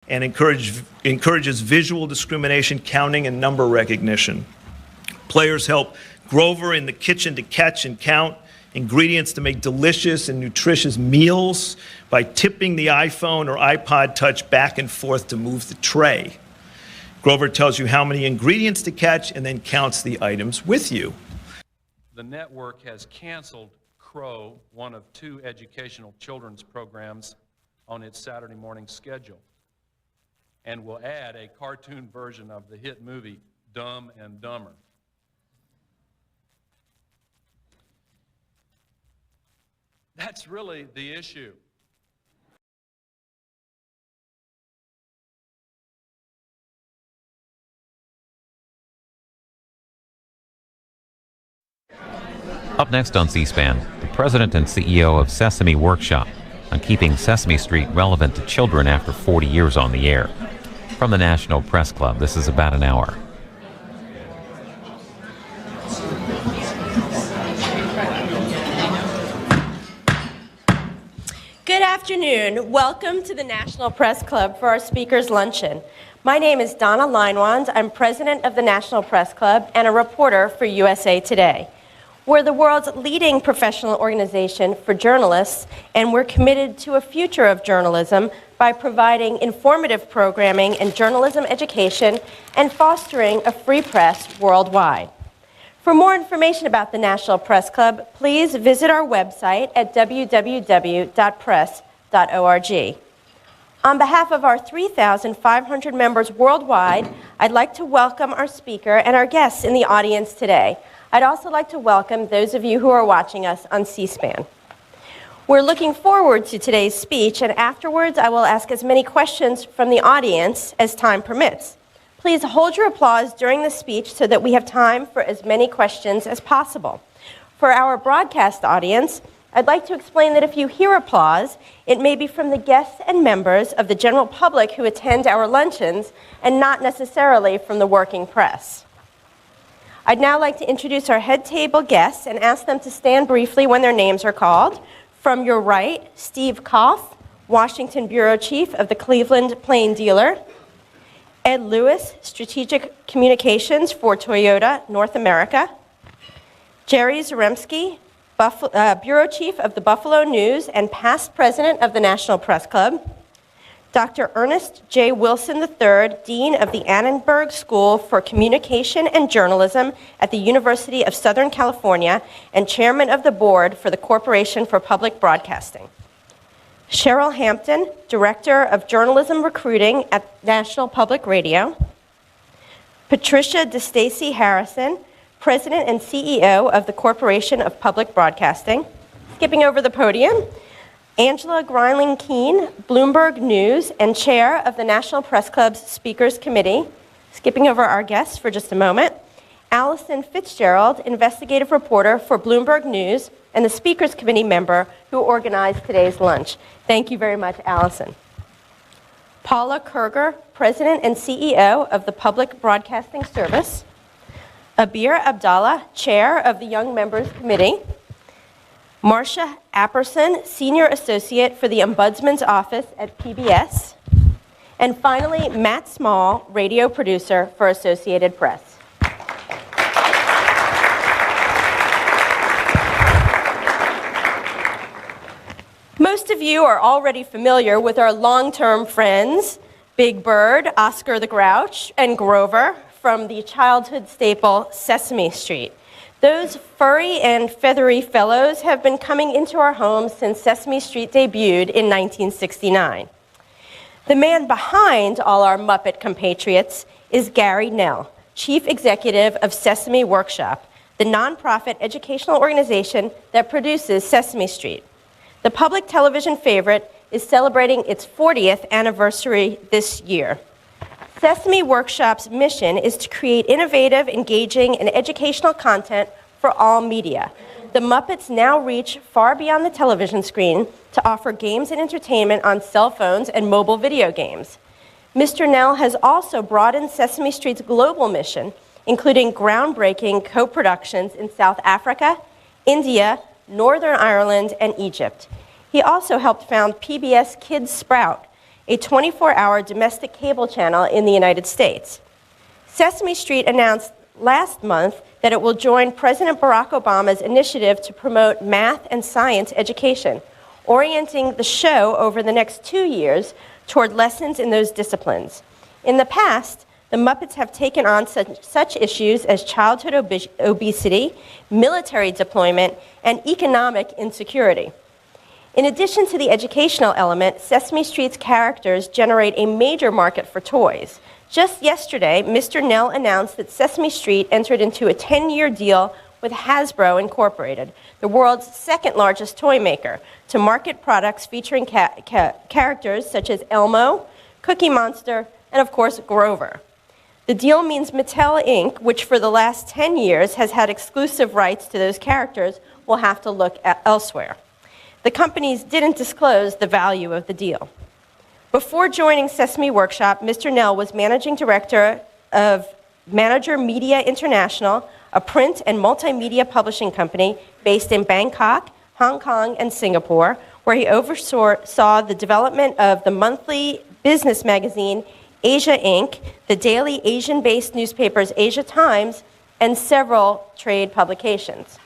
and encourages visual discrimination, counting, and number recognition. Players help Grover in the kitchen to catch and count ingredients to make delicious and nutritious meals by tipping the iPhone or iPod Touch back and forth to move the tray. Grover tells you how many ingredients to catch and then counts the items with you. The network has canceled Crow, one of 2 educational children's programs, on its Saturday morning schedule, and will add a cartoon version of the hit movie Dumb and Dumber. That's really the issue. Up next on C-SPAN, the president and CEO of Sesame Workshop on keeping Sesame Street relevant to children after 40 years on the air. From the National Press Club, this is About an Hour. Good afternoon. Welcome to the National Press Club for our Speakers Luncheon. My name is Donna Leinwand. I'm president of the National Press Club and a reporter for USA Today. We're the world's leading professional organization for journalists, and we're committed to a future of journalism by providing informative programming and journalism education and fostering a free press worldwide. For more information about the National Press Club, please visit our website at www.press.org. On behalf of our 3,500 members worldwide, I'd like to welcome our speaker and our guests in the audience today. I'd also like to welcome those of you who are watching us on C-SPAN. We're looking forward to today's speech, and afterwards I will ask as many questions from the audience as time permits. Please hold your applause during the speech so that we have time for as many questions as possible. For our broadcast audience, I'd like to explain that if you hear applause, it may be from the guests and members of the general public who attend our luncheons and not necessarily from the working press. I'd now like to introduce our head table guests and ask them to stand briefly when their names are called. From your right, Steve Koff, Washington Bureau Chief of the Cleveland Plain Dealer. Ed Lewis, Strategic Communications for Toyota North America. Jerry Zaremski, Bureau Chief of the Buffalo News and past president of the National Press Club. Dr. Ernest J. Wilson III, Dean of the Annenberg School for Communication and Journalism at the University of Southern California and Chairman of the Board for the Corporation for Public Broadcasting. Cheryl Hampton, Director of Journalism Recruiting at National Public Radio. Patricia DeStacy Harrison, President and CEO of the Corporation of Public Broadcasting. Skipping over the podium, Angela Greiling-Keene, Bloomberg News and Chair of the National Press Club's Speakers Committee. Skipping over our guests for just a moment, Allison Fitzgerald, investigative reporter for Bloomberg News and the Speakers Committee member who organized today's lunch. Thank you very much, Allison. Paula Kerger, President and CEO of the Public Broadcasting Service. Abir Abdallah, Chair of the Young Members Committee. Marcia Apperson, Senior Associate for the Ombudsman's Office at PBS. And finally, Matt Small, radio producer for Associated Press. Most of you are already familiar with our long-term friends, Big Bird, Oscar the Grouch, and Grover from the childhood staple Sesame Street. Those furry and feathery fellows have been coming into our homes since Sesame Street debuted in 1969. The man behind all our Muppet compatriots is Gary Knell, Chief Executive of Sesame Workshop, the nonprofit educational organization that produces Sesame Street. The public television favorite is celebrating its 40th anniversary this year. Sesame Workshop's mission is to create innovative, engaging, and educational content for all media. The Muppets now reach far beyond the television screen to offer games and entertainment on cell phones and mobile video games. Mr. Knell has also broadened Sesame Street's global mission, including groundbreaking co-productions in South Africa, India, Northern Ireland, and Egypt. He also helped found PBS Kids Sprout, a 24-hour domestic cable channel in the United States. Sesame Street announced last month that it will join President Barack Obama's initiative to promote math and science education, orienting the show over the next 2 years toward lessons in those disciplines. In the past, the Muppets have taken on such issues as childhood obesity, military deployment, and economic insecurity. In addition to the educational element, Sesame Street's characters generate a major market for toys. Just yesterday, Mr. Nell announced that Sesame Street entered into a 10-year deal with Hasbro Incorporated, the world's second largest toy maker, to market products featuring characters such as Elmo, Cookie Monster, and of course, Grover. The deal means Mattel Inc., which for the last 10 years has had exclusive rights to those characters, will have to look elsewhere. The companies didn't disclose the value of the deal. Before joining Sesame Workshop, Mr. Nell was managing director of Manager Media International, a print and multimedia publishing company based in Bangkok, Hong Kong, and Singapore, where he oversaw the development of the monthly business magazine Asia Inc., the daily Asian-based newspapers Asia Times, and several trade publications.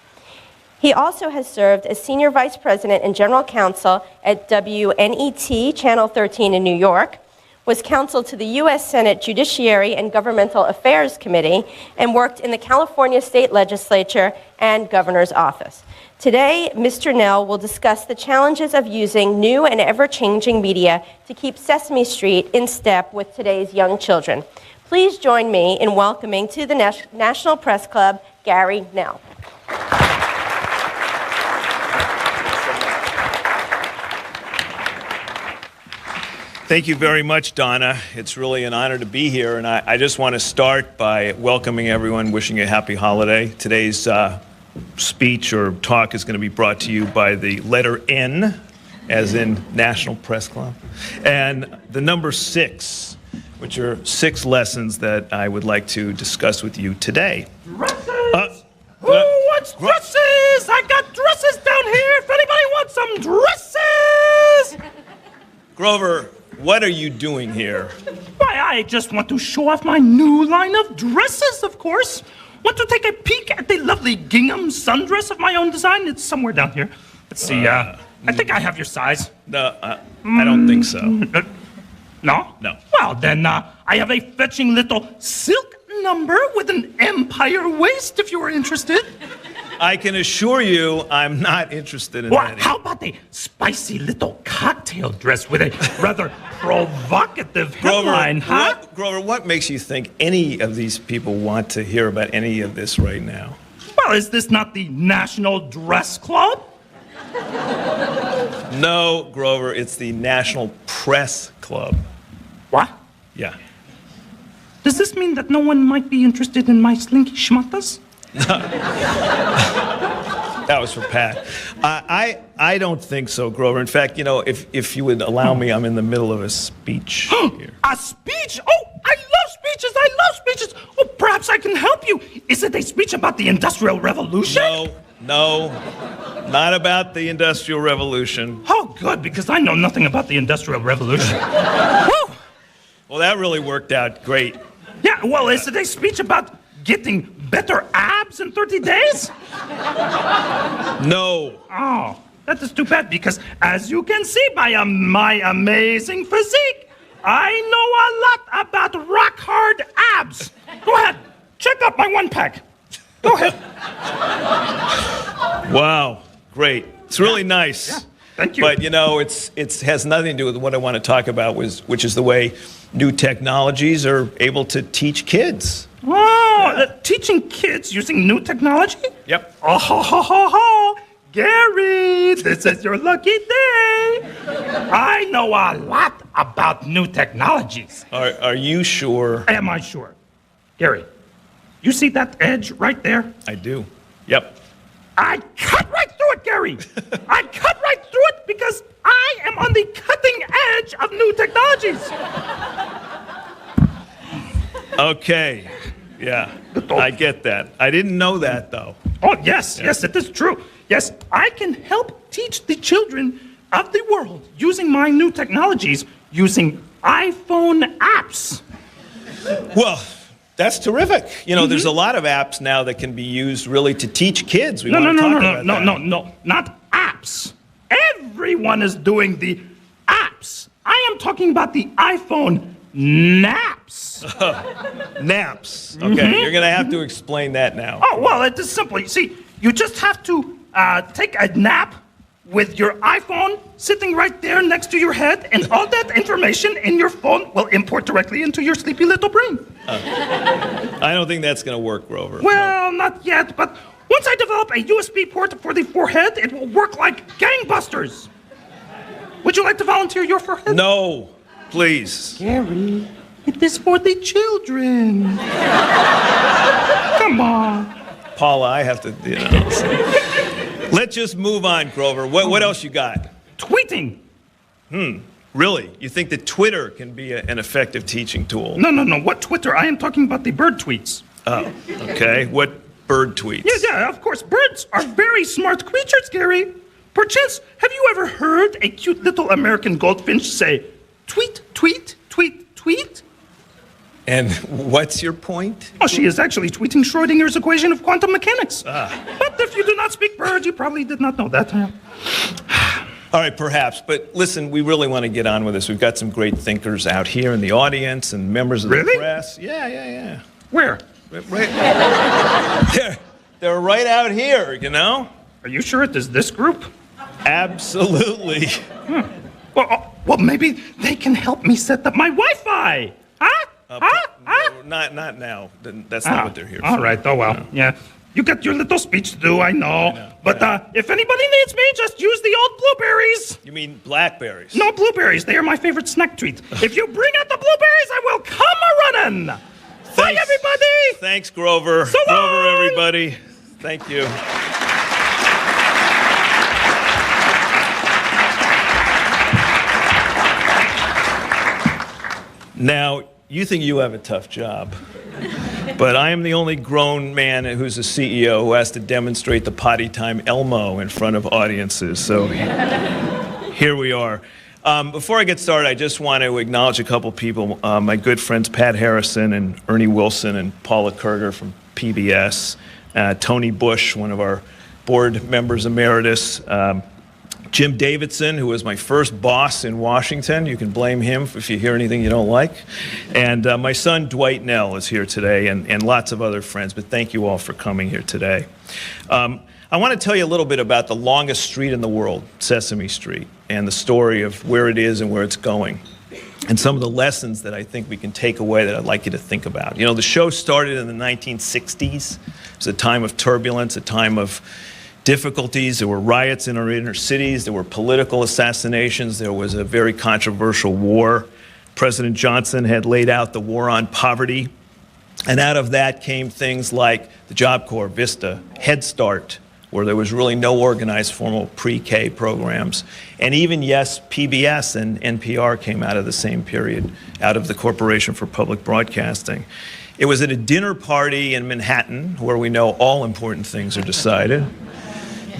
He also has served as Senior Vice President and General Counsel at WNET Channel 13 in New York, was counsel to the U.S. Senate Judiciary and Governmental Affairs Committee, and worked in the California State Legislature and Governor's Office. Today, Mr. Nell will discuss the challenges of using new and ever-changing media to keep Sesame Street in step with today's young children. Please join me in welcoming to the National Press Club, Gary Nell. Thank you very much, Donna. It's really an honor to be here, and I just want to start by welcoming everyone, wishing a happy holiday. Today's speech or talk is going to be brought to you by the letter N, as in National Press Club, and the number 6, which are 6 lessons that I would like to discuss with you today. Dresses! Who wants dresses? I got dresses down here if anybody wants some dresses! Grover, what are you doing here? Why, I just want to show off my new line of dresses, of course. Want to take a peek at the lovely gingham sundress of my own design? It's somewhere down here. Let's see, I think I have your size. No, I don't think so. No? No. Well, then, I have a fetching little silk number with an empire waist, if you were interested. I can assure you I'm not interested in Well, that. how about a spicy little cocktail dress with a rather provocative headline, huh? Grover, what makes you think any of these people want to hear about any of this right now? Well, is this not the National Dress Club? No, Grover, it's the National Press Club. What? Yeah. Does this mean that no one might be interested in my slinky schmattas? That was for Pat. I don't think so, Grover. In fact, you know, if you would allow me, I'm in the middle of a speech here. A speech? Oh, I love speeches! I love speeches! Oh, perhaps I can help you. Is it a speech about the Industrial Revolution? No, not about the Industrial Revolution. Oh, good, because I know nothing about the Industrial Revolution. Woo! Well, that really worked out great. Yeah, well, is it a speech about getting better abs in 30 days? No. Oh, that is too bad, because as you can see by my amazing physique, I know a lot about rock-hard abs. Go ahead, check out my 1-pack. Go ahead. Wow, great. It's really nice. Yeah, thank you. But, you know, it has nothing to do with what I want to talk about, which is the way new technologies are able to teach kids. Oh, teaching kids using new technology? Yep. Oh, ho, ho, ho, ho. Gary, this is your lucky day. I know a lot about new technologies. Are you sure? Am I sure? Gary, you see that edge right there? I do. Yep. I cut right through it, Gary. I cut right through it because I am on the cutting edge of new technologies. Okay. Yeah, I get that. I didn't know that, though. Oh, yes, yes, it is true. Yes, I can help teach the children of the world using my new technologies using iPhone apps. Well, that's terrific. You know, there's a lot of apps now that can be used really to teach kids. We No, want to talk about that. no, not apps. Everyone is doing the apps. I am talking about the iPhone naps. Naps. Okay, you're going to have to explain that now. Oh, well, it is simple. You see, you just have to take a nap with your iPhone sitting right there next to your head, and all that information in your phone will import directly into your sleepy little brain. I don't think that's going to work, Grover. Well, not yet, but once I develop a USB port for the forehead, it will work like gangbusters. Would you like to volunteer your forehead? No, please. Gary, it is for the children. Come on. Paula, I have to, you know. Let's just move on, Grover. What else you got? Tweeting. Really? You think that Twitter can be an effective teaching tool? No. What Twitter? I am talking about the bird tweets. Oh, okay. What bird tweets? Yeah, of course. Birds are very smart creatures, Gary. Perchance, have you ever heard a cute little American goldfinch say, tweet, tweet, tweet, tweet? And what's your point? Oh, she is actually tweeting Schrodinger's equation of quantum mechanics. But if you do not speak bird, you probably did not know that. All right, perhaps. But listen, we really want to get on with this. We've got some great thinkers out here in the audience and members of the press. Yeah. Where? Right. They're right out here, you know? Are you sure it is this group? Absolutely. Well, maybe they can help me set up my Wi-Fi. Huh? Not now. That's not what they're here for. All right. Oh, well. No. Yeah. You got your little speech to do, I know. But if anybody needs me, just use the old blueberries. You mean blackberries? No, blueberries. They are my favorite snack treat. If you bring out the blueberries, I will come a-running. Bye, everybody. Thanks, Grover. So long. Grover, everybody. Thank you. Now, you think you have a tough job, but I am the only grown man who's a CEO who has to demonstrate the potty time Elmo in front of audiences. So here we are. Before I get started, I just want to acknowledge a couple people. My good friends Pat Harrison and Ernie Wilson and Paula Kerger from PBS. Tony Bush, one of our board members emeritus. Jim Davidson, who was my first boss in Washington. You can blame him if you hear anything you don't like. And my son Dwight Nell is here today, and lots of other friends. But thank you all for coming here today. I want to tell you a little bit about the longest street in the world, Sesame Street, and the story of where it is and where it's going, and some of the lessons that I think we can take away that I'd like you to think about. You know, the show started in the 1960s. It was a time of turbulence, a time of difficulties. There were riots in our inner cities. There were political assassinations. There was a very controversial war. President Johnson had laid out the war on poverty. And out of that came things like the Job Corps, Vista, Head Start, where there was really no organized formal pre-K programs. And even, yes, PBS and NPR came out of the same period, out of the Corporation for Public Broadcasting. It was at a dinner party in Manhattan, where we know all important things are decided,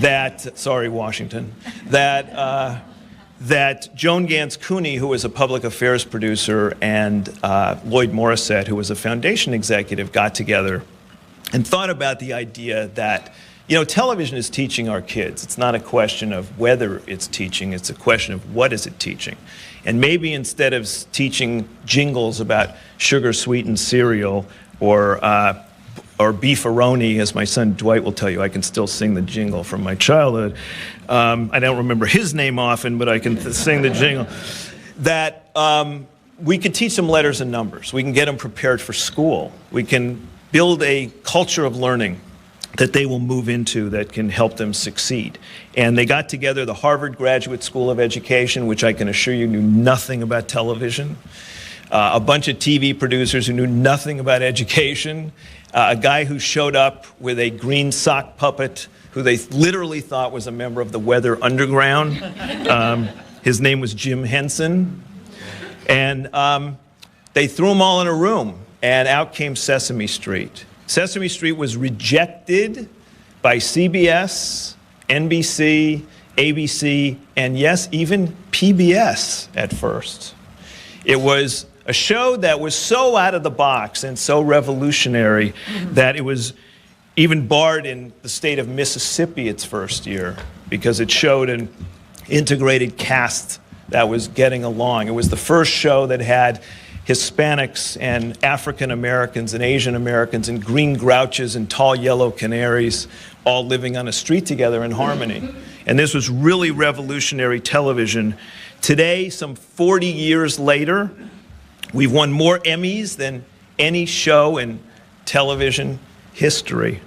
Washington, that Joan Gans Cooney, who was a public affairs producer, and Lloyd Morissette, who was a foundation executive, got together and thought about the idea that, you know, television is teaching our kids. It's not a question of whether it's teaching, it's a question of what is it teaching. And maybe instead of teaching jingles about sugar-sweetened cereal or beefaroni, as my son Dwight will tell you, I can still sing the jingle from my childhood. I don't remember his name often, but I can sing the jingle. That we could teach them letters and numbers. We can get them prepared for school. We can build a culture of learning that they will move into that can help them succeed. And they got together the Harvard Graduate School of Education, which I can assure you knew nothing about television, a bunch of TV producers who knew nothing about education, a guy who showed up with a green sock puppet who they literally thought was a member of the Weather Underground. His name was Jim Henson. And they threw them all in a room, and out came Sesame Street. Sesame Street was rejected by CBS, NBC, ABC, and yes, even PBS at first. It was a show that was so out of the box and so revolutionary that it was even barred in the state of Mississippi its first year because it showed an integrated cast that was getting along. It was the first show that had Hispanics and African Americans and Asian Americans and green grouches and tall yellow canaries all living on a street together in harmony. And this was really revolutionary television. Today, some 40 years later, we've won more Emmys than any show in television history.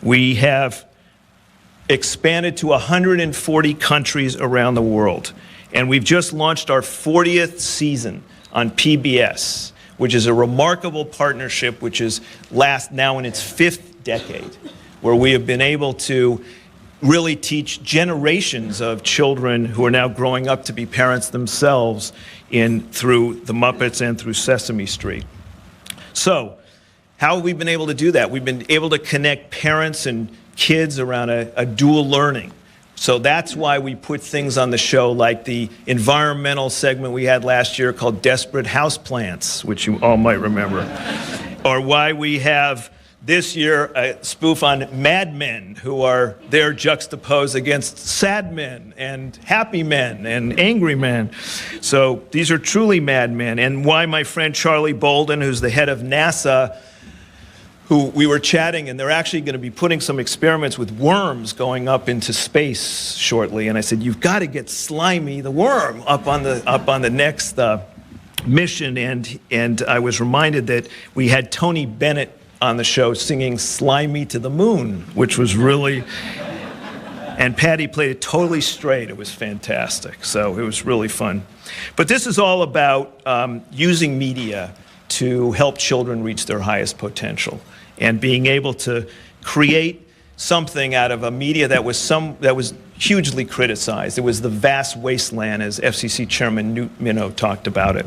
We have expanded to 140 countries around the world. And we've just launched our 40th season on PBS, which is a remarkable partnership which is now in its 5th decade, where we have been able to really teach generations of children who are now growing up to be parents themselves through the Muppets and through Sesame Street. So, how have we been able to do that? We've been able to connect parents and kids around a dual learning. So that's why we put things on the show like the environmental segment we had last year called Desperate Houseplants, which you all might remember. Or why we have this year a spoof on Mad Men, who are there juxtaposed against sad men and happy men and angry men. So these are truly mad men. And why my friend Charlie Bolden, who's the head of NASA, who we were chatting, and they're actually going to be putting some experiments with worms going up into space shortly. And I said, you've got to get Slimy the worm up on the next mission. And I was reminded that we had Tony Bennett on the show singing "Slimy to the Moon," which was really. And Patty played it totally straight. It was fantastic. So it was really fun. But this is all about using media to help children reach their highest potential and being able to create something out of a media that was hugely criticized. It was the vast wasteland, as FCC Chairman Newt Minow talked about it.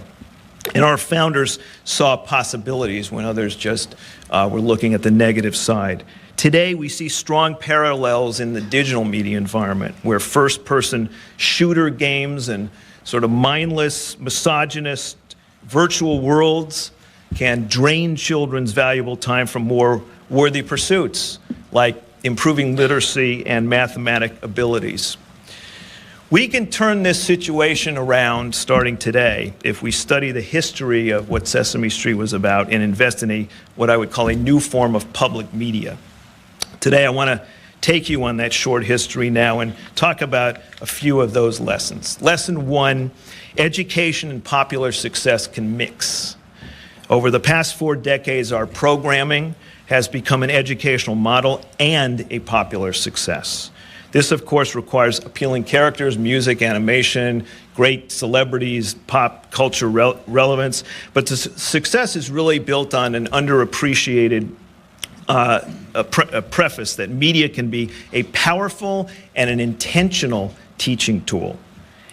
And our founders saw possibilities when others just were looking at the negative side. Today, we see strong parallels in the digital media environment, where first-person shooter games and sort of mindless, misogynist virtual worlds can drain children's valuable time from more worthy pursuits, like improving literacy and mathematic abilities. We can turn this situation around starting today if we study the history of what Sesame Street was about and invest in what I would call a new form of public media. Today, I want to take you on that short history now and talk about a few of those lessons. Lesson 1, education and popular success can mix. Over the past 4 decades, our programming has become an educational model and a popular success. This, of course, requires appealing characters, music, animation, great celebrities, pop culture relevance, but the success is really built on an underappreciated a preface that media can be a powerful and an intentional teaching tool.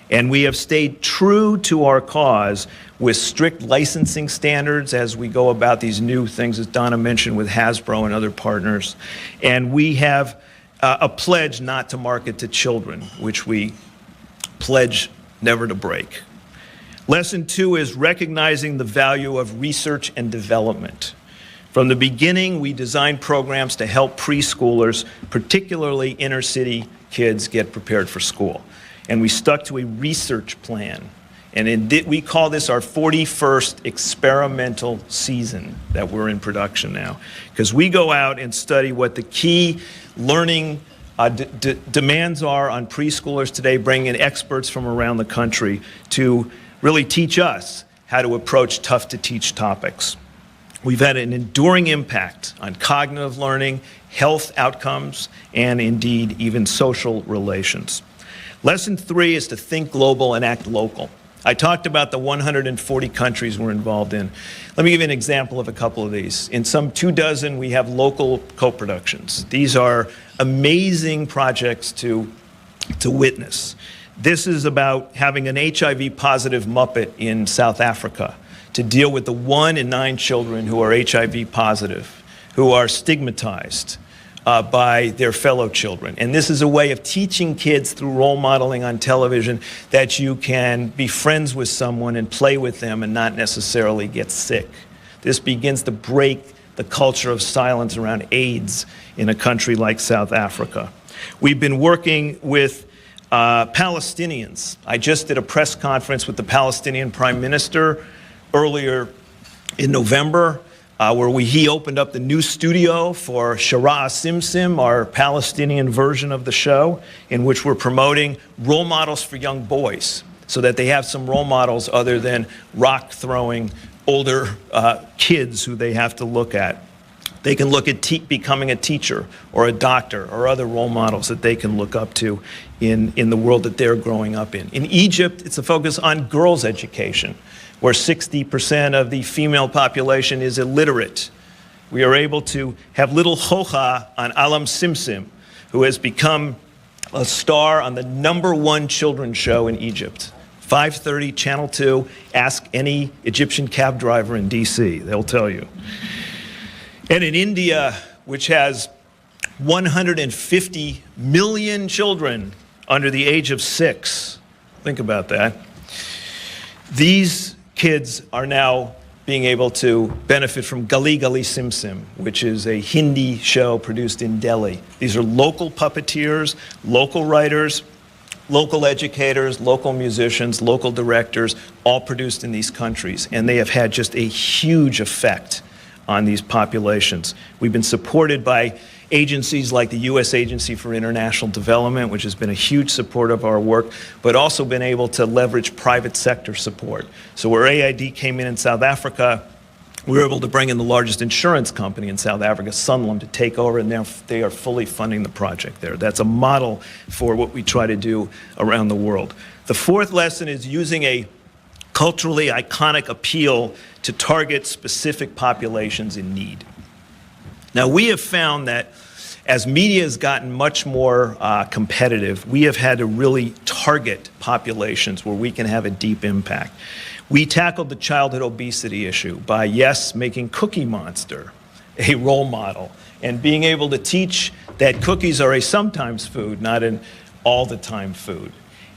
And we have stayed true to our cause with strict licensing standards as we go about these new things, as Donna mentioned, with Hasbro and other partners. And we have a pledge not to market to children, which we pledge never to break. Lesson 2 is recognizing the value of research and development. From the beginning, we designed programs to help preschoolers, particularly inner city kids, get prepared for school. And we stuck to a research plan. And we call this our 41st experimental season that we're in production now. Because we go out and study what the key learning demands are on preschoolers today, bringing in experts from around the country to really teach us how to approach tough-to-teach topics. We've had an enduring impact on cognitive learning, health outcomes, and indeed even social relations. Lesson 3 is to think global and act local. I talked about the 140 countries we're involved in. Let me give you an example of a couple of these. In some 24, we have local co-productions. These are amazing projects to witness. This is about having an HIV-positive Muppet in South Africa to deal with the 1 in 9 children who are HIV positive, who are stigmatized, by their fellow children. And this is a way of teaching kids through role modeling on television that you can be friends with someone and play with them and not necessarily get sick. This begins to break the culture of silence around AIDS in a country like South Africa. We've been working with Palestinians. I just did a press conference with the Palestinian Prime Minister earlier in November, where he opened up the new studio for Shara Simsim, our Palestinian version of the show, in which we're promoting role models for young boys so that they have some role models other than rock-throwing older kids who they have to look at. They can look at becoming a teacher or a doctor or other role models that they can look up to in the world that they're growing up in. In Egypt, it's a focus on girls' education, where 60% of the female population is illiterate. We are able to have little Hoja on Alam Simsim, who has become a star on the #1 children's show in Egypt. 5:30, Channel 2, ask any Egyptian cab driver in DC, they'll tell you. And in India, which has 150 million children under the age of 6, think about that, these kids are now being able to benefit from Gali Gali Sim Sim, which is a Hindi show produced in Delhi. These are local puppeteers, local writers, local educators, local musicians, local directors, all produced in these countries. And they have had just a huge effect on these populations. We've been supported by agencies like the U.S. Agency for International Development, which has been a huge support of our work, but also been able to leverage private sector support. So where AID came in South Africa, we were able to bring in the largest insurance company in South Africa, Sanlam, to take over, and now they are fully funding the project there. That's a model for what we try to do around the world. The fourth lesson is using a culturally iconic appeal to target specific populations in need. Now, we have found that as media has gotten much more competitive, we have had to really target populations where we can have a deep impact. We tackled the childhood obesity issue by, yes, making Cookie Monster a role model and being able to teach that cookies are a sometimes food, not an all-the-time food.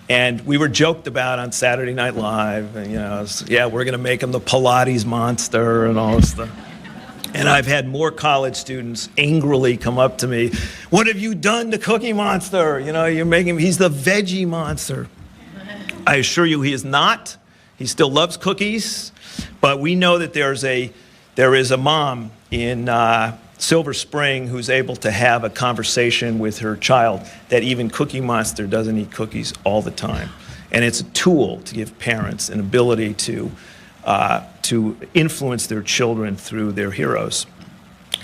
And we were joked about on Saturday Night Live, and, yeah, we're going to make them the Pilates monster and all this stuff. And I've had more college students angrily come up to me, what have you done to Cookie Monster? You're making him, he's the veggie monster. I assure you he is not. He still loves cookies, but we know that there is a mom in Silver Spring who's able to have a conversation with her child that even Cookie Monster doesn't eat cookies all the time. And it's a tool to give parents an ability to influence their children through their heroes.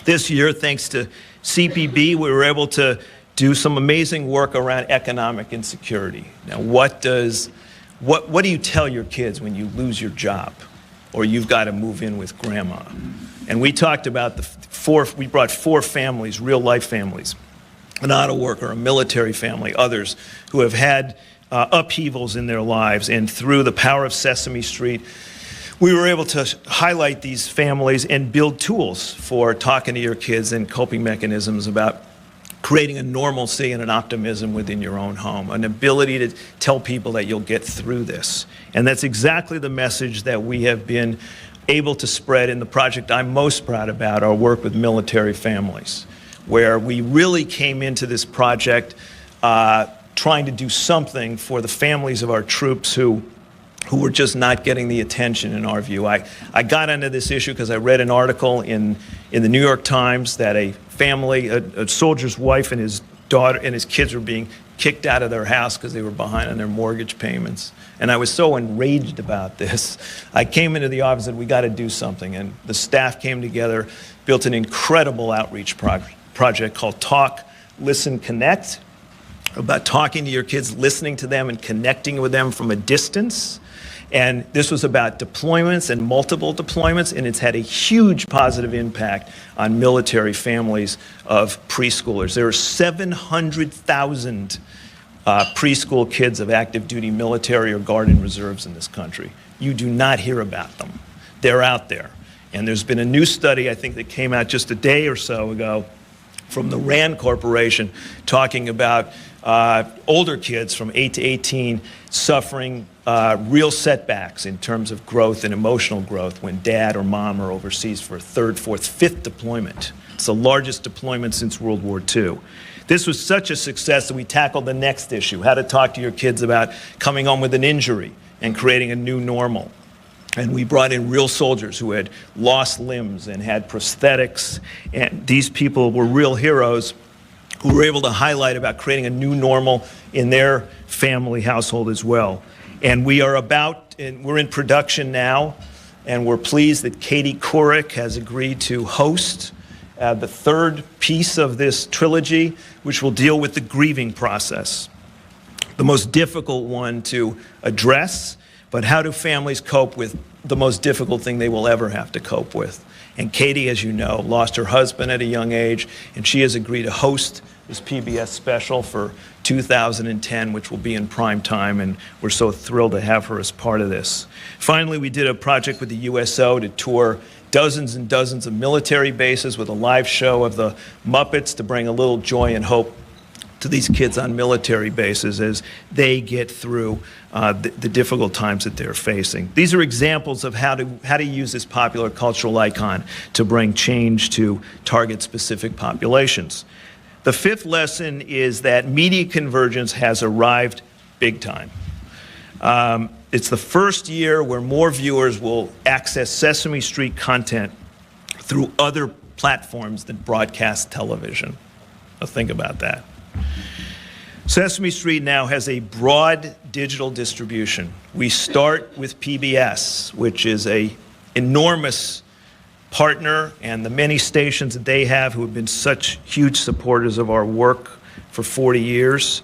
This year, thanks to CPB, we were able to do some amazing work around economic insecurity. Now, what do you tell your kids when you lose your job or you've got to move in with grandma? And we talked about we brought 4 families, real life families, an auto worker, a military family, others who have had upheavals in their lives. And through the power of Sesame Street, we were able to highlight these families and build tools for talking to your kids and coping mechanisms about creating a normalcy and an optimism within your own home, an ability to tell people that you'll get through this. And that's exactly the message that we have been able to spread in the project I'm most proud about, our work with military families, where we really came into this project trying to do something for the families of our troops who were just not getting the attention in our view. I got into this issue because I read an article in the New York Times that a family, a soldier's wife and his daughter and his kids were being kicked out of their house because they were behind on their mortgage payments. And I was so enraged about this. I came into the office and we got to do something. And the staff came together, built an incredible outreach project called Talk, Listen, Connect, about talking to your kids, listening to them and connecting with them from a distance. And this was about deployments and multiple deployments, and it's had a huge positive impact on military families of preschoolers. There are 700,000 preschool kids of active duty military or Guard and Reserves in this country. You do not hear about them. They're out there. And there's been a new study, I think, that came out just a day or so ago from the RAND Corporation talking about older kids from 8 to 18 suffering real setbacks in terms of growth and emotional growth when dad or mom are overseas for a third, fourth, fifth deployment. It's the largest deployment since World War II. This was such a success that we tackled the next issue, how to talk to your kids about coming home with an injury and creating a new normal. And we brought in real soldiers who had lost limbs and had prosthetics. And these people were real heroes who were able to highlight about creating a new normal in their family household as well. And we're in production now, and we're pleased that Katie Couric has agreed to host the third piece of this trilogy, which will deal with the grieving process. The most difficult one to address, but how do families cope with the most difficult thing they will ever have to cope with? And Katie, as you know, lost her husband at a young age, and she has agreed to host this PBS special for 2010, which will be in prime time, and we're so thrilled to have her as part of this. Finally, we did a project with the USO to tour dozens and dozens of military bases with a live show of the Muppets to bring a little joy and hope to these kids on military bases as they get through the difficult times that they're facing. These are examples of how to use this popular cultural icon to bring change to target specific populations. The fifth lesson is that media convergence has arrived big time. It's the first year where more viewers will access Sesame Street content through other platforms than broadcast television. Now think about that. Sesame Street now has a broad digital distribution. We start with PBS, which is an enormous partner, and the many stations that they have who have been such huge supporters of our work for 40 years.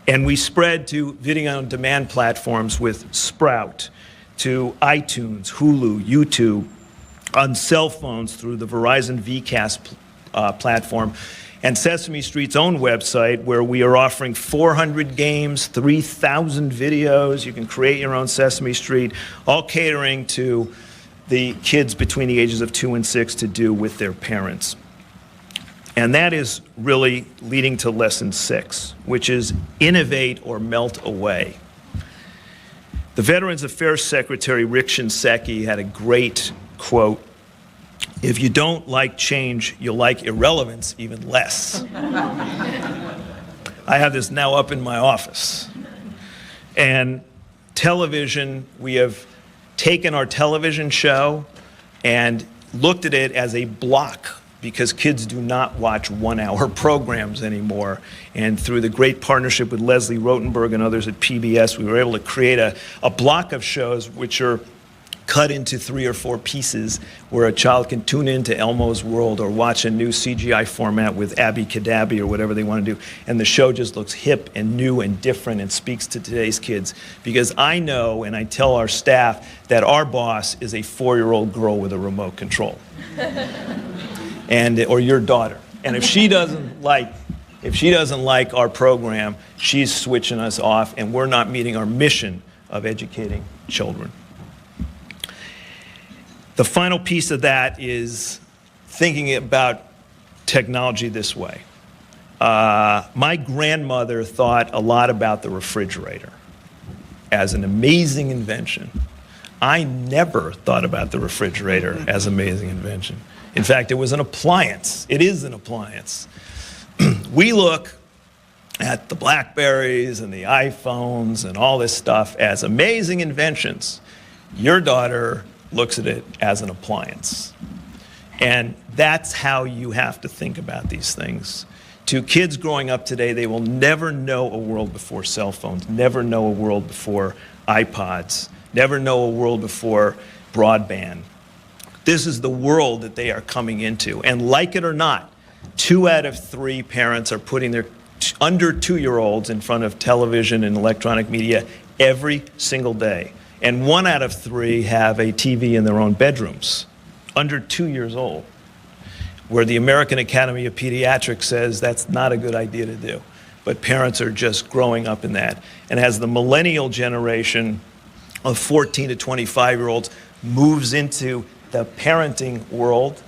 And we spread to video on demand platforms with Sprout, to iTunes, Hulu, YouTube, on cell phones through the Verizon VCast platform, and Sesame Street's own website, where we are offering 400 games, 3,000 videos. You can create your own Sesame Street, all catering to the kids between the ages of 2 and 6 to do with their parents. And that is really leading to lesson 6, which is innovate or melt away. The Veterans Affairs Secretary, Rick Shinseki, had a great quote: "If you don't like change, you'll like irrelevance even less." I have this now up in my office. And television, we have taken our television show and looked at it as a block, because kids do not watch 1-hour programs anymore. And through the great partnership with Leslie Rotenberg and others at PBS, we were able to create a block of shows which are cut into 3 or 4 pieces, where a child can tune into Elmo's World or watch a new CGI format with Abby Cadabby or whatever they want to do. And the show just looks hip and new and different and speaks to today's kids. Because I know, and I tell our staff, that our boss is a 4-year-old girl with a remote control. Or your daughter. And if she doesn't like our program, she's switching us off, and we're not meeting our mission of educating children. The final piece of that is thinking about technology this way. My grandmother thought a lot about the refrigerator as an amazing invention. I never thought about the refrigerator as an amazing invention. In fact, it was an appliance. It is an appliance. We look at the Blackberries and the iPhones and all this stuff as amazing inventions. Your daughter looks at it as an appliance. And that's how you have to think about these things. To kids growing up today, they will never know a world before cell phones, never know a world before iPods, never know a world before broadband. This is the world that they are coming into. And like it or not, 2 out of 3 parents are putting their under 2-year-olds in front of television and electronic media every single day. And 1 out of 3 have a TV in their own bedrooms, under 2 years old, where the American Academy of Pediatrics says that's not a good idea to do. But parents are just growing up in that. And as the millennial generation of 14 to 25-year-olds moves into the parenting world,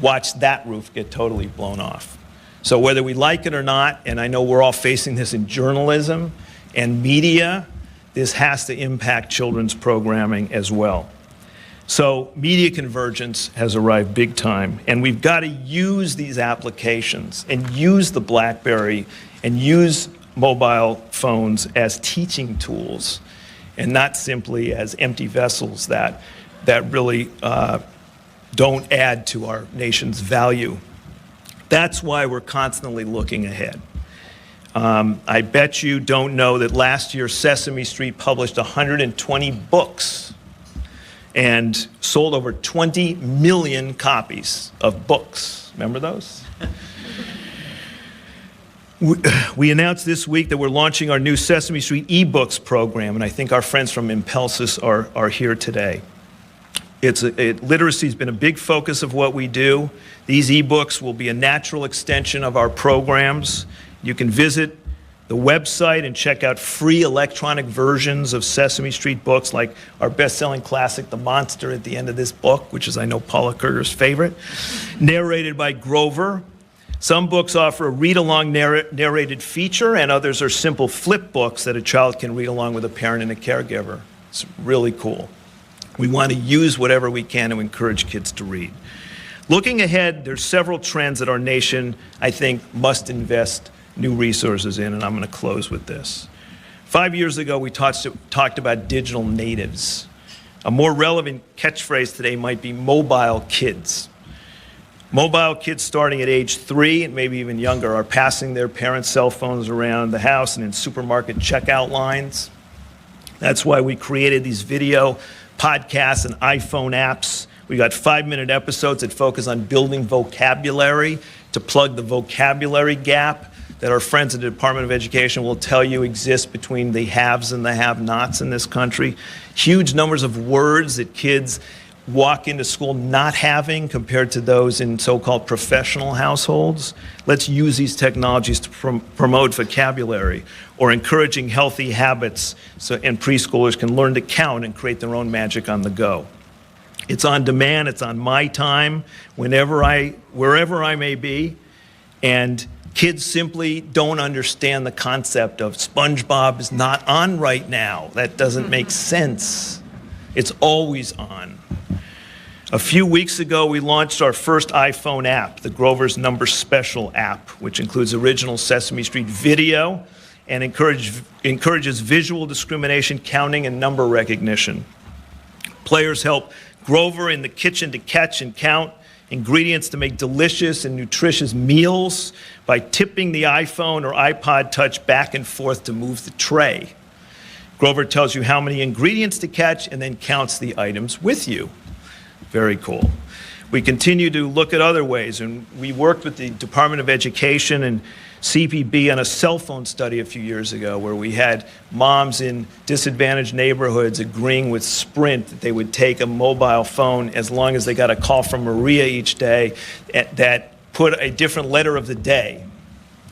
watch that roof get totally blown off. So whether we like it or not, and I know we're all facing this in journalism and media, this has to impact children's programming as well. So media convergence has arrived big time, and we've got to use these applications and use the BlackBerry and use mobile phones as teaching tools and not simply as empty vessels that really don't add to our nation's value. That's why we're constantly looking ahead. I bet you don't know that last year Sesame Street published 120 books and sold over 20 million copies of books. Remember those? We announced this week that we're launching our new Sesame Street eBooks program, and I think our friends from Impulsus are here today. Literacy has been a big focus of what we do. These ebooks will be a natural extension of our programs. You can visit the website and check out free electronic versions of Sesame Street books, like our best-selling classic, The Monster, at the end of this book, which is, I know, Paula Kerger's favorite, narrated by Grover. Some books offer a read-along narrated feature, and others are simple flip books that a child can read along with a parent and a caregiver. It's really cool. We want to use whatever we can to encourage kids to read. Looking ahead, there's several trends that our nation, I think, must invest new resources in, and I'm going to close with this. 5 years ago, we talked about digital natives. A more relevant catchphrase today might be mobile kids. Mobile kids starting at age 3 and maybe even younger are passing their parents' cell phones around the house and in supermarket checkout lines. That's why we created these video podcasts and iPhone apps. We got 5-minute episodes that focus on building vocabulary to plug the vocabulary gap that our friends at the Department of Education will tell you exists between the haves and the have-nots in this country. Huge numbers of words that kids walk into school not having compared to those in so-called professional households. Let's use these technologies to promote vocabulary or encouraging healthy habits and preschoolers can learn to count and create their own magic on the go. It's on demand, it's on my time, wherever I may be, and kids simply don't understand the concept of SpongeBob is not on right now. That doesn't make sense. It's always on. A few weeks ago, we launched our first iPhone app, the Grover's Number Special app, which includes original Sesame Street video and encourages visual discrimination, counting, and number recognition. Players help Grover in the kitchen to catch and count ingredients to make delicious and nutritious meals by tipping the iPhone or iPod Touch back and forth to move the tray. Grover tells you how many ingredients to catch and then counts the items with you. Very cool. We continue to look at other ways, and we worked with the Department of Education and CPB on a cell phone study a few years ago where we had moms in disadvantaged neighborhoods agreeing with Sprint that they would take a mobile phone as long as they got a call from Maria each day that put a different letter of the day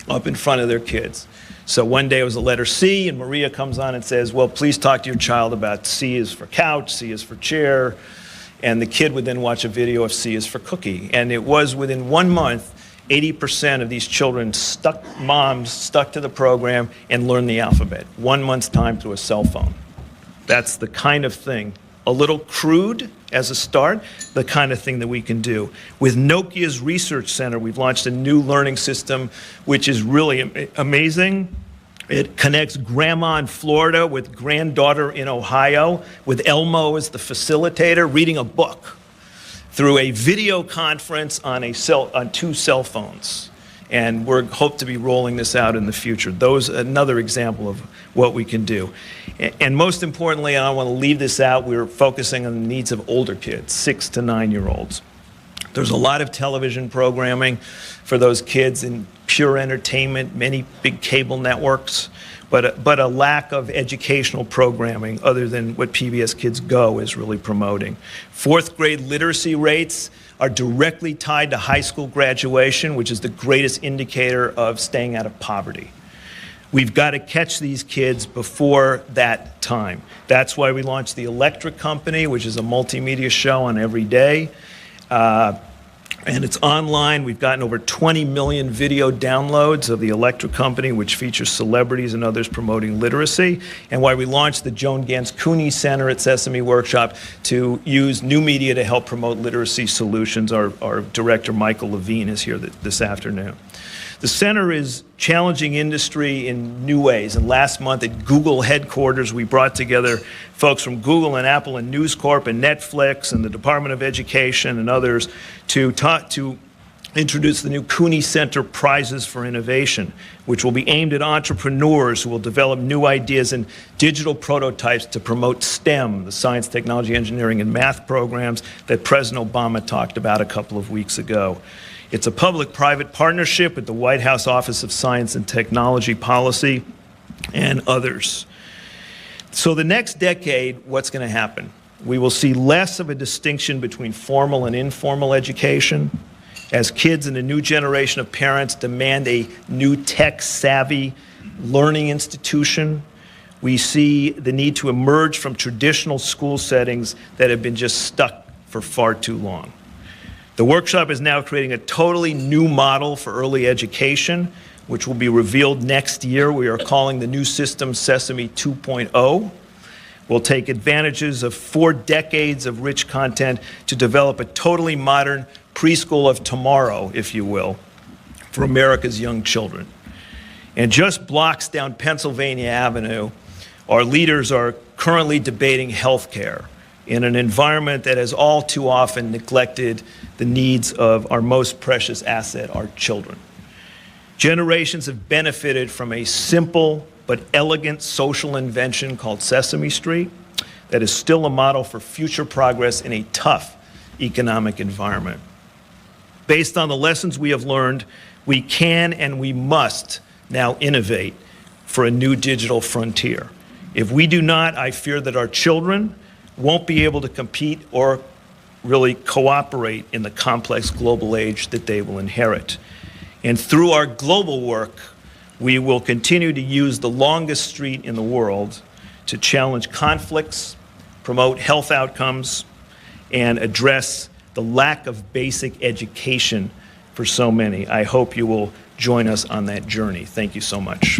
up in front of their kids. So one day it was the letter C, and Maria comes on and says, well, please talk to your child about C is for couch, C is for chair, and the kid would then watch a video of C is for cookie. And it was within 1 month, 80% of these children moms stuck to the program and learned the alphabet. 1 month's time through a cell phone. That's the kind of thing, a little crude as a start, the kind of thing that we can do. With Nokia's Research Center, we've launched a new learning system, which is really amazing. It connects grandma in Florida with granddaughter in Ohio, with Elmo as the facilitator, reading a book through a video conference on 2 cell phones. And we hope to be rolling this out in the future. Another example of what we can do. And most importantly, and I want to leave this out, we're focusing on the needs of older kids, 6 to 9-year-olds. There's a lot of television programming for those kids in pure entertainment, many big cable networks, but a lack of educational programming other than what PBS Kids Go is really promoting. 4th grade literacy rates are directly tied to high school graduation, which is the greatest indicator of staying out of poverty. We've got to catch these kids before that time. That's why we launched The Electric Company, which is a multimedia show on every day. And it's online. We've gotten over 20 million video downloads of The Electric Company, which features celebrities and others promoting literacy, and why we launched the Joan Gans Cooney Center at Sesame Workshop to use new media to help promote literacy solutions. Our director, Michael Levine, is here this afternoon. The center is challenging industry in new ways. And last month at Google headquarters, we brought together folks from Google and Apple and News Corp and Netflix and the Department of Education and others to introduce the new Cooney Center Prizes for Innovation, which will be aimed at entrepreneurs who will develop new ideas and digital prototypes to promote STEM, the science, technology, engineering, and math programs that President Obama talked about a couple of weeks ago. It's a public-private partnership with the White House Office of Science and Technology Policy and others. So the next decade, what's going to happen? We will see less of a distinction between formal and informal education as kids and a new generation of parents demand a new tech-savvy learning institution. We see the need to emerge from traditional school settings that have been just stuck for far too long. The workshop is now creating a totally new model for early education, which will be revealed next year. We are calling the new system Sesame 2.0. We'll take advantages of 4 decades of rich content to develop a totally modern preschool of tomorrow, if you will, for America's young children. And just blocks down Pennsylvania Avenue, our leaders are currently debating health care in an environment that has all too often neglected the needs of our most precious asset, our children. Generations have benefited from a simple but elegant social invention called Sesame Street that is still a model for future progress in a tough economic environment. Based on the lessons we have learned, we can and we must now innovate for a new digital frontier. If we do not, I fear that our children won't be able to compete or really cooperate in the complex global age that they will inherit. And through our global work, we will continue to use the longest street in the world to challenge conflicts, promote health outcomes, and address the lack of basic education for so many. I hope you will join us on that journey. Thank you so much.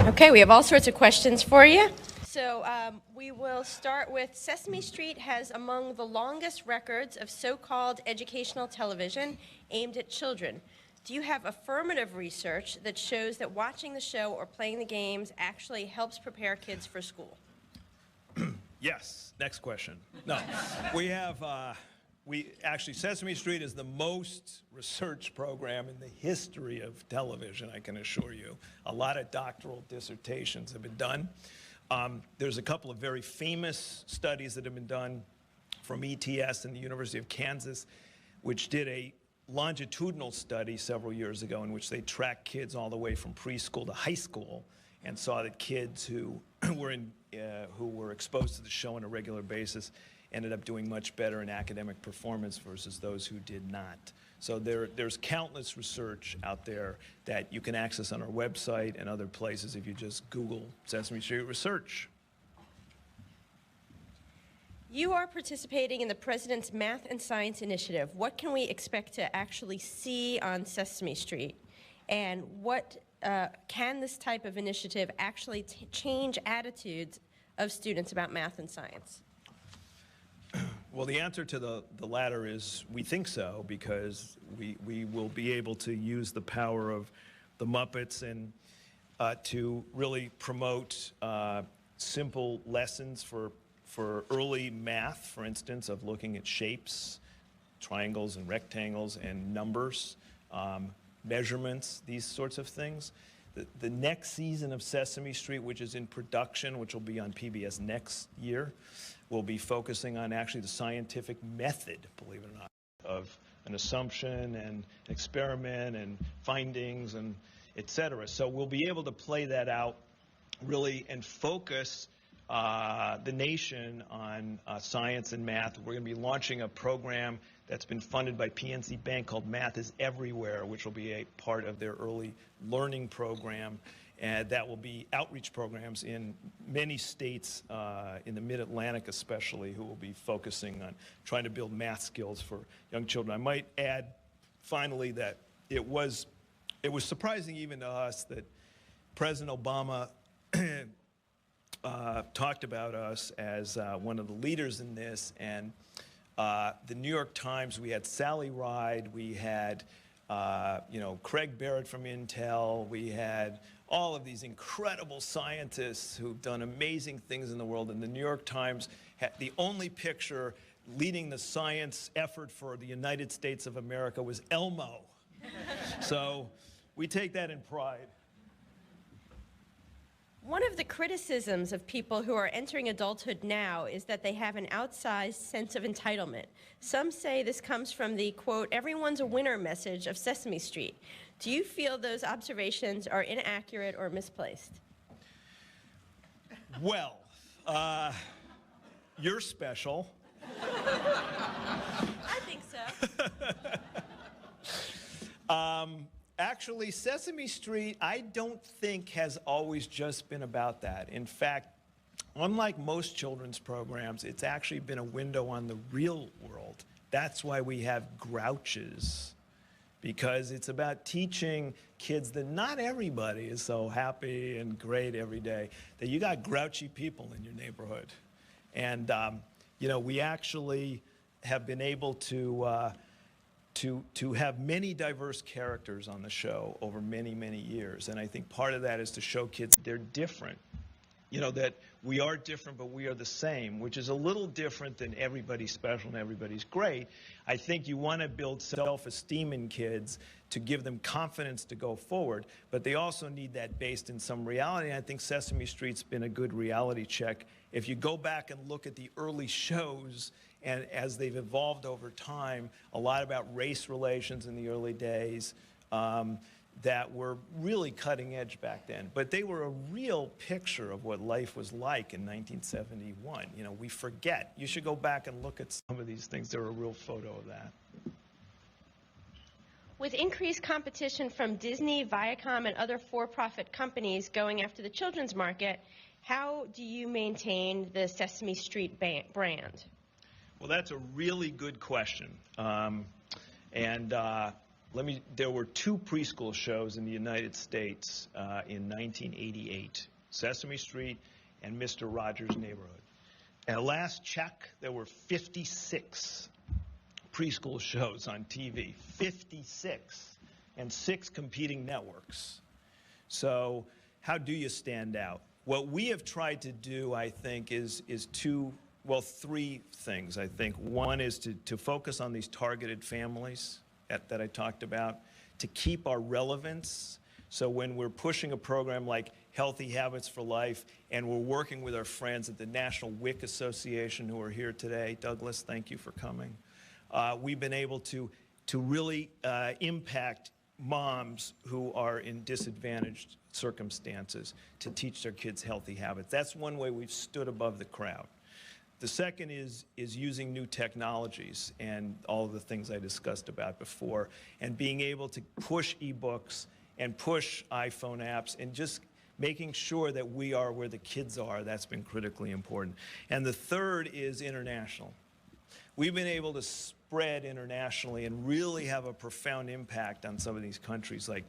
Okay, we have all sorts of questions for you. So we will start with Sesame Street has among the longest records of so-called educational television aimed at children. Do you have affirmative research that shows that watching the show or playing the games actually helps prepare kids for school? Yes. Next question. No, we have, actually, Sesame Street is the most research program in the history of television, I can assure you. A lot of doctoral dissertations have been done. There's a couple of very famous studies that have been done from ETS and the University of Kansas, which did a longitudinal study several years ago in which they tracked kids all the way from preschool to high school and saw that kids who were exposed to the show on a regular basis ended up doing much better in academic performance versus those who did not. So there's countless research out there that you can access on our website and other places if you just Google Sesame Street Research. You are participating in the President's Math and Science Initiative. What can we expect to actually see on Sesame Street? And what can this type of initiative actually change attitudes of students about math and science? Well, the answer to the latter is we think so, because we will be able to use the power of the Muppets and to really promote simple lessons for early math, for instance, of looking at shapes, triangles and rectangles and numbers, measurements, these sorts of things. The next season of Sesame Street, which is in production, which will be on PBS next year, will be focusing on actually the scientific method, believe it or not, of an assumption and experiment and findings and et cetera. So we'll be able to play that out really and focus the nation on science and math. We're going to be launching a program that's been funded by PNC Bank called Math is Everywhere, which will be a part of their early learning program. And that will be outreach programs in many states, in the Mid-Atlantic especially, who will be focusing on trying to build math skills for young children. I might add, finally, that it was surprising even to us that President Obama talked about us as one of the leaders in this, and the New York Times, we had Sally Ride, we had Craig Barrett from Intel, we had all of these incredible scientists who've done amazing things in the world, and the New York Times had the only picture leading the science effort for the United States of America was Elmo. So we take that in pride. One of the criticisms of people who are entering adulthood now is that they have an outsized sense of entitlement. Some say this comes from the, quote, everyone's a winner message of Sesame Street. Do you feel those observations are inaccurate or misplaced? Well, you're special. I think so. Actually, Sesame Street, I don't think has always just been about that. In fact, unlike most children's programs, it's actually been a window on the real world. That's why we have grouches, because it's about teaching kids that not everybody is so happy and great every day, that you got grouchy people in your neighborhood. And, we actually have been able to have many diverse characters on the show over many, many years. And I think part of that is to show kids they're different. That we are different, but we are the same, which is a little different than everybody's special and everybody's great. I think you want to build self-esteem in kids to give them confidence to go forward, but they also need that based in some reality. And I think Sesame Street's been a good reality check. If you go back and look at the early shows, and as they've evolved over time, a lot about race relations in the early days, that were really cutting edge back then. But they were a real picture of what life was like in 1971. We forget. You should go back and look at some of these things. They're a real photo of that. With increased competition from Disney, Viacom, and other for-profit companies going after the children's market, how do you maintain the Sesame Street brand? Well, that's a really good question. There were two preschool shows in the United States in 1988, Sesame Street and Mr. Rogers' Neighborhood. At last check, there were 56 preschool shows on TV, 56, and 6 competing networks. So how do you stand out? What we have tried to do, I think, is three things, I think. One is to focus on these targeted families that I talked about, to keep our relevance. So when we're pushing a program like Healthy Habits for Life, and we're working with our friends at the National WIC Association who are here today, Douglas, thank you for coming. We've been able to really impact moms who are in disadvantaged circumstances to teach their kids healthy habits. That's one way we've stood above the crowd. The second is using new technologies and all of the things I discussed about before, and being able to push ebooks and push iPhone apps and just making sure that we are where the kids are. That's been critically important. And the third is international. We've been able to spread internationally and really have a profound impact on some of these countries like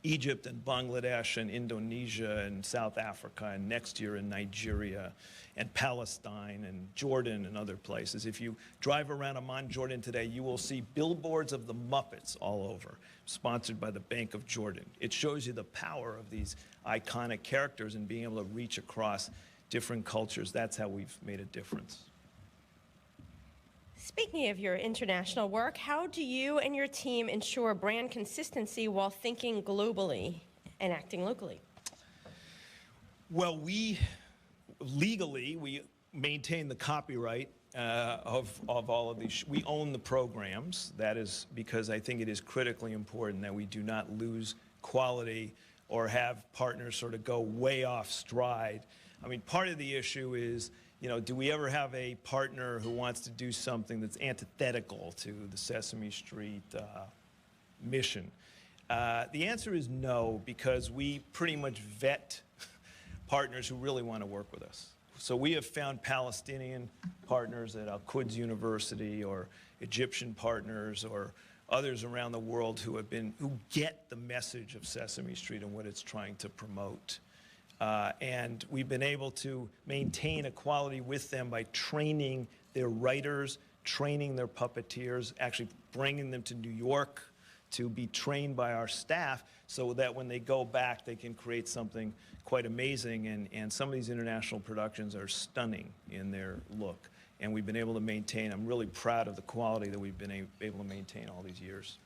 Egypt and Bangladesh and Indonesia and South Africa, and next year in Nigeria and Palestine and Jordan and other places. If you drive around Amman, Jordan today, you will see billboards of the Muppets all over, sponsored by the Bank of Jordan. It shows you the power of these iconic characters and being able to reach across different cultures. That's how we've made a difference. Speaking of your international work, how do you and your team ensure brand consistency while thinking globally and acting locally? Well, we maintain the copyright of all of these. We own the programs. That is because I think it is critically important that we do not lose quality or have partners sort of go way off stride. I mean, part of the issue is, do we ever have a partner who wants to do something that's antithetical to the Sesame Street mission? The answer is no, because we pretty much vet partners who really want to work with us. So we have found Palestinian partners at Al-Quds University, or Egyptian partners, or others around the world who get the message of Sesame Street and what it's trying to promote. And we've been able to maintain equality with them by training their writers, training their puppeteers, actually bringing them to New York to be trained by our staff, so that when they go back, they can create something quite amazing. And some of these international productions are stunning in their look. And we've been able to maintain, I'm really proud of the quality that we've been able to maintain all these years.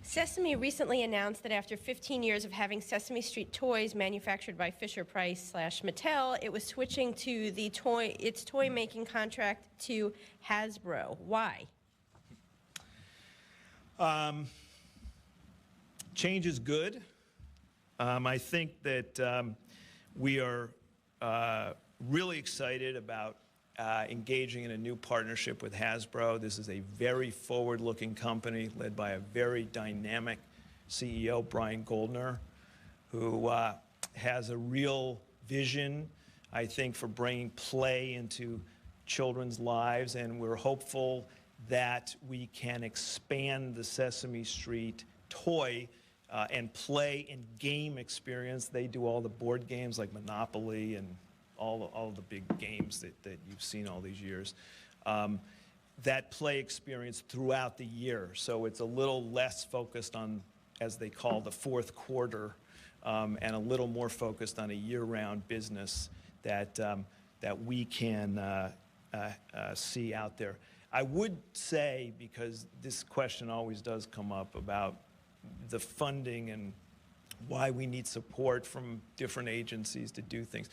Sesame recently announced that after 15 years of having Sesame Street toys manufactured by Fisher-Price/Mattel, it was switching to its toy-making contract to Hasbro. Why? Change is good. I think that we are really excited about engaging in a new partnership with Hasbro. This is a very forward-looking company led by a very dynamic CEO, Brian Goldner, who has a real vision, I think, for bringing play into children's lives, and we're hopeful that we can expand the Sesame Street toy and play and game experience. They do all the board games like Monopoly and all the big games that you've seen all these years. That play experience throughout the year. So it's a little less focused on, as they call, the fourth quarter, and a little more focused on a year-round business that we can see out there. I would say, because this question always does come up about the funding and why we need support from different agencies to do things.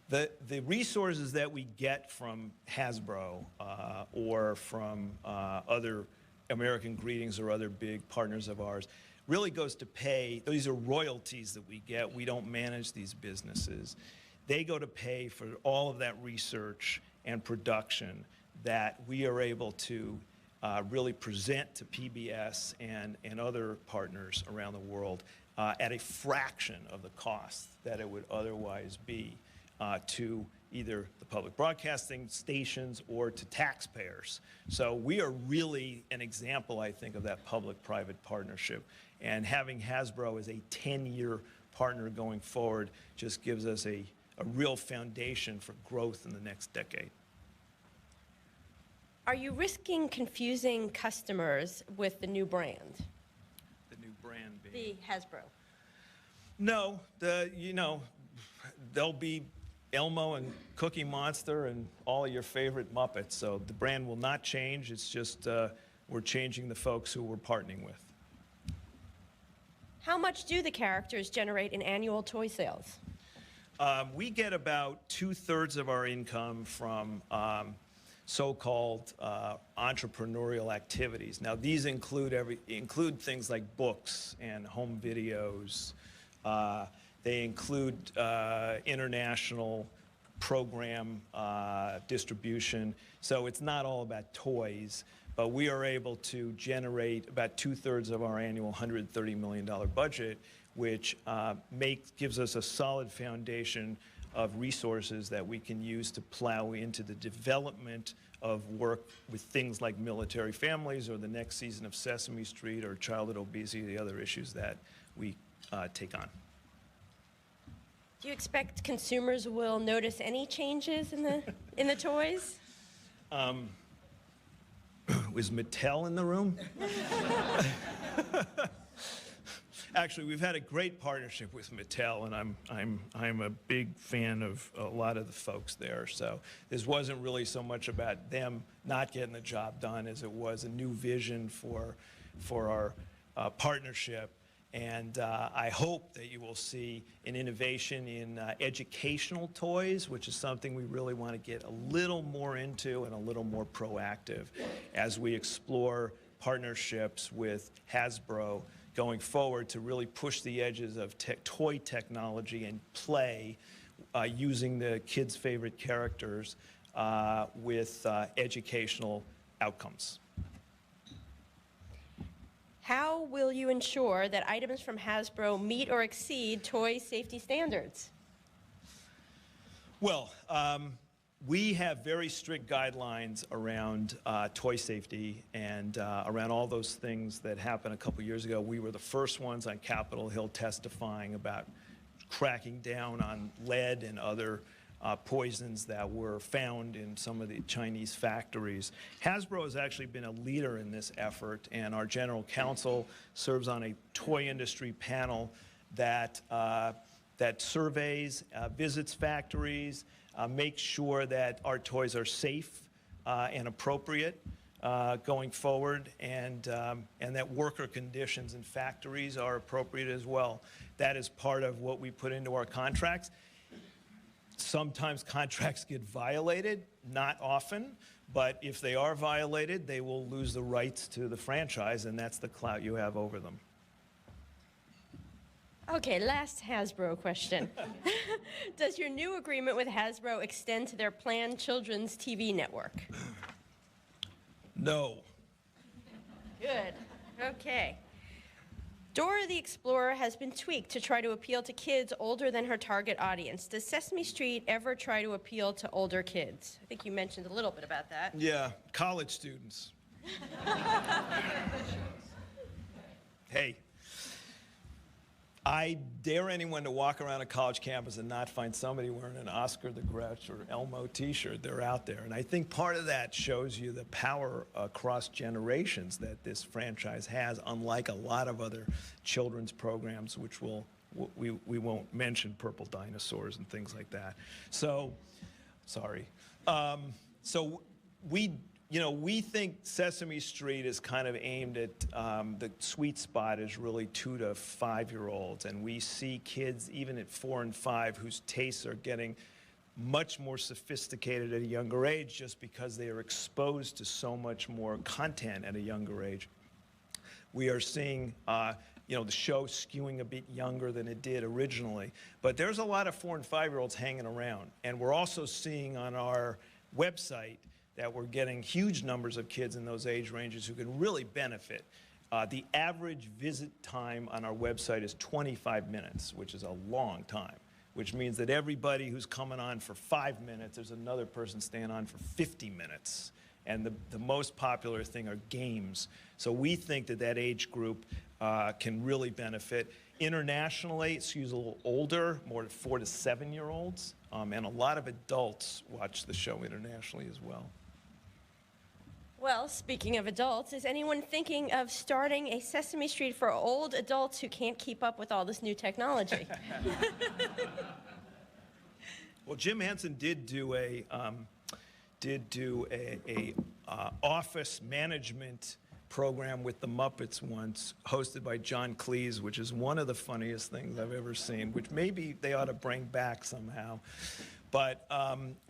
The resources that we get from Hasbro or from other American Greetings or other big partners of ours really goes to pay. These are royalties that we get. We don't manage these businesses. They go to pay for all of that research and production that we are able to really present to PBS and other partners around the world at a fraction of the cost that it would otherwise be to either the public broadcasting stations or to taxpayers. So we are really an example, I think, of that public-private partnership. And having Hasbro as a 10-year partner going forward just gives us a real foundation for growth in the next decade. Are you risking confusing customers with the new brand? The new brand being? The Hasbro. No, there'll be Elmo and Cookie Monster and all of your favorite Muppets. So the brand will not change. It's just we're changing the folks who we're partnering with. How much do the characters generate in annual toy sales? We get about 2/3 of our income from so-called entrepreneurial activities. Now, these include things like books and home videos. They include international program distribution. So it's not all about toys, but we are able to generate about 2/3 of our annual $130 million budget, which gives us a solid foundation of resources that we can use to plow into the development of work with things like military families or the next season of Sesame Street or childhood obesity, the other issues that we take on. Do you expect consumers will notice any changes in the toys? Was Mattel in the room? Actually, we've had a great partnership with Mattel, and I'm a big fan of a lot of the folks there. So this wasn't really so much about them not getting the job done as it was a new vision for our partnership. And I hope that you will see an innovation in educational toys, which is something we really want to get a little more into and a little more proactive as we explore partnerships with Hasbro going forward to really push the edges of toy technology and play using the kids' favorite characters with educational outcomes. How will you ensure that items from Hasbro meet or exceed toy safety standards? Well, we have very strict guidelines around toy safety and around all those things that happened a couple years ago. We were the first ones on Capitol Hill testifying about cracking down on lead and other poisons that were found in some of the Chinese factories. Hasbro has actually been a leader in this effort, and our general counsel serves on a toy industry panel that surveys, visits factories, makes sure that our toys are safe and appropriate going forward, and that worker conditions in factories are appropriate as well. That is part of what we put into our contracts. Sometimes contracts get violated, not often, but if they are violated, they will lose the rights to the franchise, and that's the clout you have over them. Okay, last Hasbro question. Does your new agreement with Hasbro extend to their planned children's TV network? No. Good. Okay. Dora the Explorer has been tweaked to try to appeal to kids older than her target audience. Does Sesame Street ever try to appeal to older kids? I think you mentioned a little bit about that. Yeah, college students. Hey, I dare anyone to walk around a college campus and not find somebody wearing an Oscar the Grouch or Elmo t-shirt. They're out there. And I think part of that shows you the power across generations that this franchise has, unlike a lot of other children's programs, which we won't mention, Purple Dinosaurs and things like that. So, sorry. So we think Sesame Street is kind of aimed at, the sweet spot is really 2 to 5-year-olds. And we see kids, even at 4 and 5, whose tastes are getting much more sophisticated at a younger age just because they are exposed to so much more content at a younger age. We are seeing, the show skewing a bit younger than it did originally. But there's a lot of 4 and 5-year-olds hanging around. And we're also seeing on our website that we're getting huge numbers of kids in those age ranges who can really benefit. The average visit time on our website is 25 minutes, which is a long time, which means that everybody who's coming on for 5 minutes, there's another person staying on for 50 minutes. And the most popular thing are games. So we think that age group can really benefit. Internationally, it skews a little older, more 4 to 7-year-olds. And a lot of adults watch the show internationally as well. Well, speaking of adults, is anyone thinking of starting a Sesame Street for old adults who can't keep up with all this new technology? Well, Jim Henson did do a office management program with the Muppets once, hosted by John Cleese, which is one of the funniest things I've ever seen, which maybe they ought to bring back somehow. But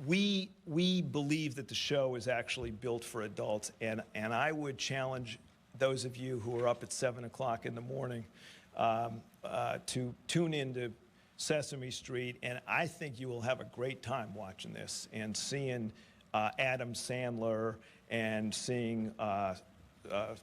we believe that the show is actually built for adults, and I would challenge those of you who are up at 7 o'clock in the morning to tune into Sesame Street, and I think you will have a great time watching this and seeing Adam Sandler and seeing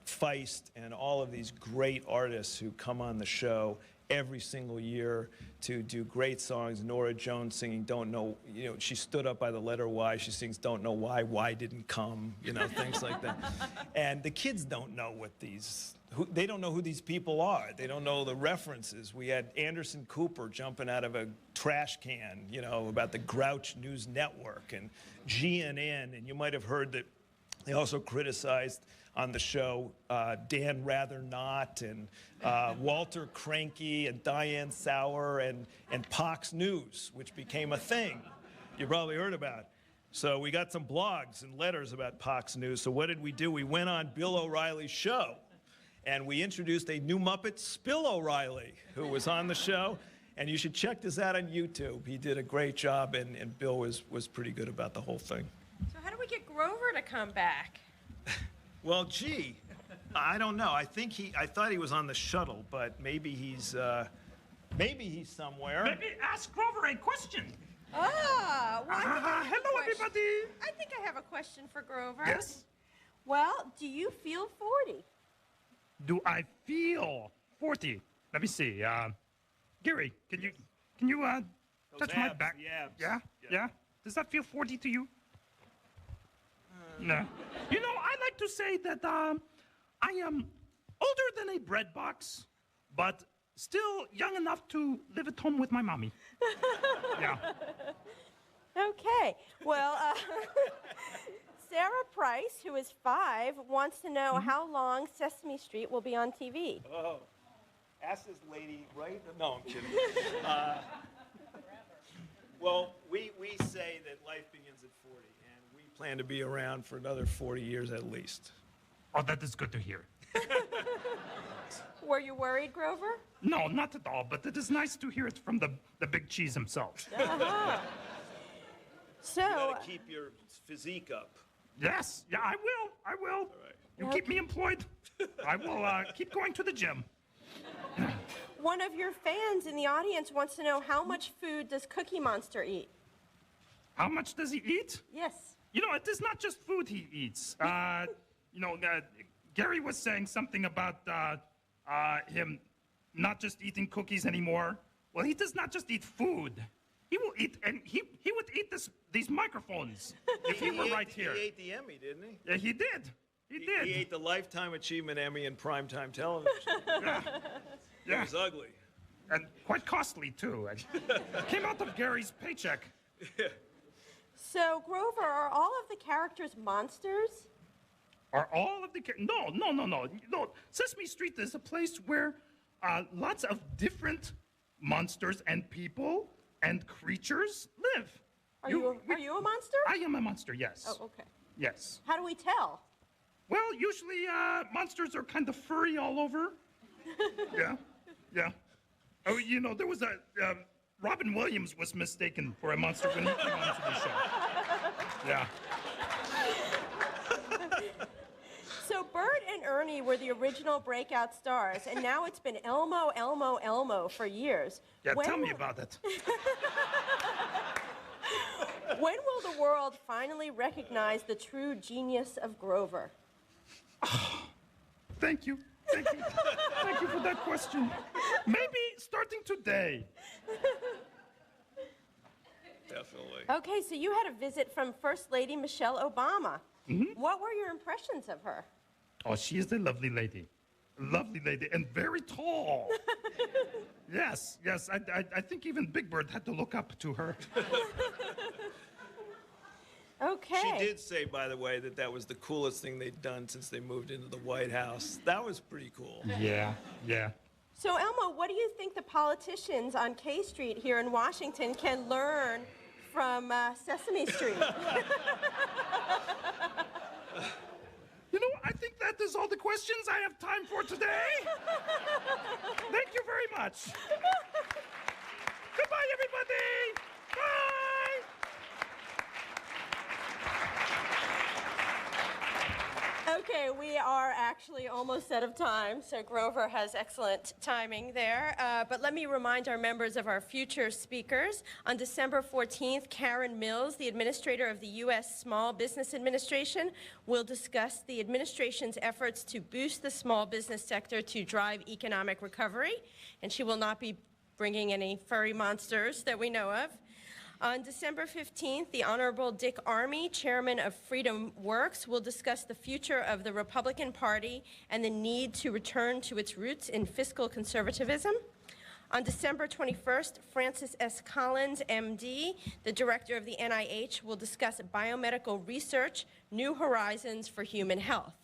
Feist and all of these great artists who come on the show every single year to do great songs. Norah Jones singing Don't Know, she stood up by the letter Y, she sings Don't Know Why didn't come, things like that. And the kids don't know they don't know who these people are. They don't know the references. We had Anderson Cooper jumping out of a trash can, about the Grouch News Network and GNN, and you might have heard that they also criticized on the show Dan Rather Not and Walter Cranky and Diane Sauer and Fox News, which became a thing you probably heard about. So we got some blogs and letters about Fox News. So what did we do? We went on Bill O'Reilly's show, and we introduced a new Muppet, Spill O'Reilly, who was on the show. And you should check this out on YouTube. He did a great job, and Bill was pretty good about the whole thing. So how do we get Grover to come back? Well, gee, I don't know. I thought he was on the shuttle, but maybe he's somewhere. Maybe ask Grover a question. Hello, everybody. I think I have a question for Grover. Yes. Well, do you feel 40? Do I feel 40? Let me see. Gary, can you touch my abs, back? the abs. Yeah? Yeah. Yeah? Does that feel 40 to you? No. You know, I like to say that I am older than a bread box, but still young enough to live at home with my mommy. Yeah. Okay. Well, Sarah Price, who is 5, wants to know how long Sesame Street will be on TV. Oh, ask this lady, right? No, I'm kidding. Well, we say that life begins at 40, and we plan to be around for another 40 years at least. Oh, that is good to hear. Were you worried, Grover? No, not at all, but it is nice to hear it from the big cheese himself. So, You gotta keep your physique up. Yes, yeah, I will. All right. You keep me employed. I will keep going to the gym. one of your fans in the audience wants to know how much food does Cookie Monster eat? How much does he eat? Yes. You know, it is not just food he eats. Gary was saying something about him not just eating cookies anymore. Well, he does not just eat food. He will eat, and he would eat these microphones if he were right here. He ate the Emmy, didn't he? Yeah, he did. He did. He ate the Lifetime Achievement Emmy in primetime television. It Yeah, was ugly. and quite costly too. It came out of Gary's paycheck. So, Grover, are all of the characters monsters? Are all of the no. Sesame Street is a place where lots of different monsters and people and creatures live. Are you a monster? I am a monster. Yes. Oh, okay. Yes. How do we tell? Well, usually monsters are kind of furry all over. Yeah. Yeah. Oh, you know, there was a Robin Williams was mistaken for a monster when he came onto the show. Yeah. So Bert and Ernie were the original breakout stars, and now it's been Elmo, Elmo, Elmo for years. Yeah, When tell me will- about it. When will the world finally recognize the true genius of Grover? Thank you. Thank you. Thank you for that question. Maybe starting today. Definitely. Okay, so you had a visit from First Lady Michelle Obama. What were your impressions of her? Oh, she is a lovely lady. Lovely lady, and very tall. Yes. I think even Big Bird had to look up to her. Okay. She did say, by the way, that was the coolest thing they'd done since they moved into the White House. That was pretty cool. Yeah. So, Elmo, what do you think the politicians on K Street here in Washington can learn from Sesame Street? You know, I think that is all the questions I have time for today. Thank you very much. Goodbye, everybody. Bye. Okay, we are actually almost out of time, so Grover has excellent timing there. But let me remind our members of our future speakers. On December 14th, Karen Mills, the administrator of the U.S. Small Business Administration, will discuss the administration's efforts to boost the small business sector to drive economic recovery. And she will not be bringing any furry monsters that we know of. On December 15th, the Honorable Dick Armey, chairman of Freedom Works, will discuss the future of the Republican Party and the need to return to its roots in fiscal conservatism. On December 21st, Francis S. Collins, MD, the director of the NIH, will discuss biomedical research, new horizons for human health.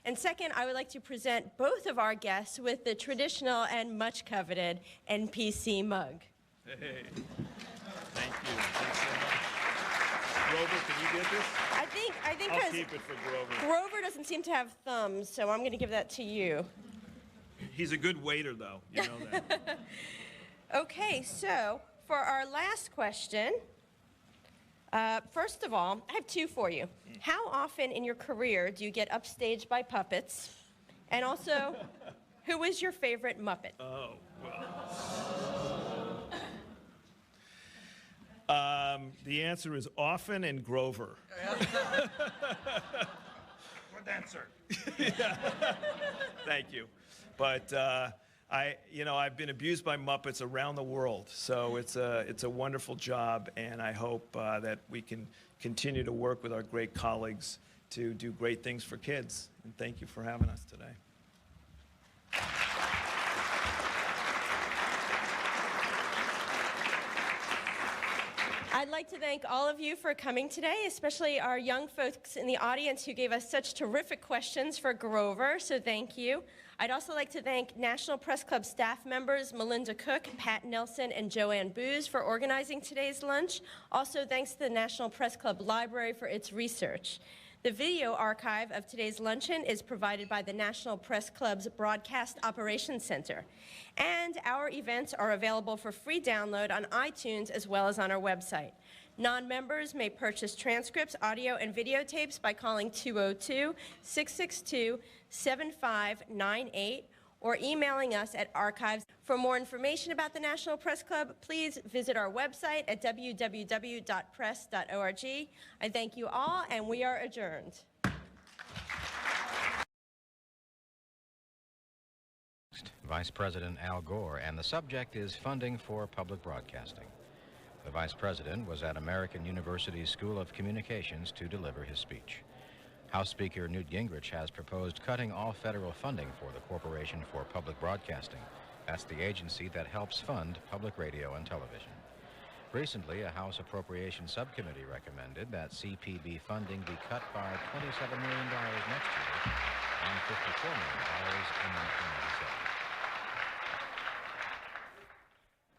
And second, I would like to present both of our guests with the traditional and much coveted NPC mug. Hey. Thank you. Thanks so much. Grover, can you get this? I think I'll because keep it for Grover. Grover doesn't seem to have thumbs, so I'm going to give that to you. He's a good waiter, though. You know that. Okay, so for our last question, first of all, I have two for you. How often in your career do you get upstaged by puppets? And also, who is your favorite Muppet? Oh, well. The answer is often and Grover. Good answer. Thank you. But I've been abused by Muppets around the world, so it's a wonderful job, and I hope that we can continue to work with our great colleagues to do great things for kids. And thank you for having us today. I'd like to thank all of you for coming today, especially our young folks in the audience who gave us such terrific questions for Grover, so thank you. I'd also like to thank National Press Club staff members Melinda Cook, Pat Nelson, and Joanne Booz for organizing today's lunch. Also, thanks to the National Press Club Library for its research. The video archive of today's luncheon is provided by the National Press Club's Broadcast Operations Center. And our events are available for free download on iTunes as well as on our website. Non-members may purchase transcripts, audio, and videotapes by calling 202-662-7598 or emailing us at archives. For more information about the National Press Club, please visit our website at www.press.org. I thank you all, and we are adjourned. Vice President Al Gore, and the subject is funding for public broadcasting. The Vice President was at American University's School of Communications to deliver his speech. House Speaker Newt Gingrich has proposed cutting all federal funding for the Corporation for Public Broadcasting. That's the agency that helps fund public radio and television. Recently, a House Appropriations Subcommittee recommended that CPB funding be cut by $27 million next year and $54 million in 1997.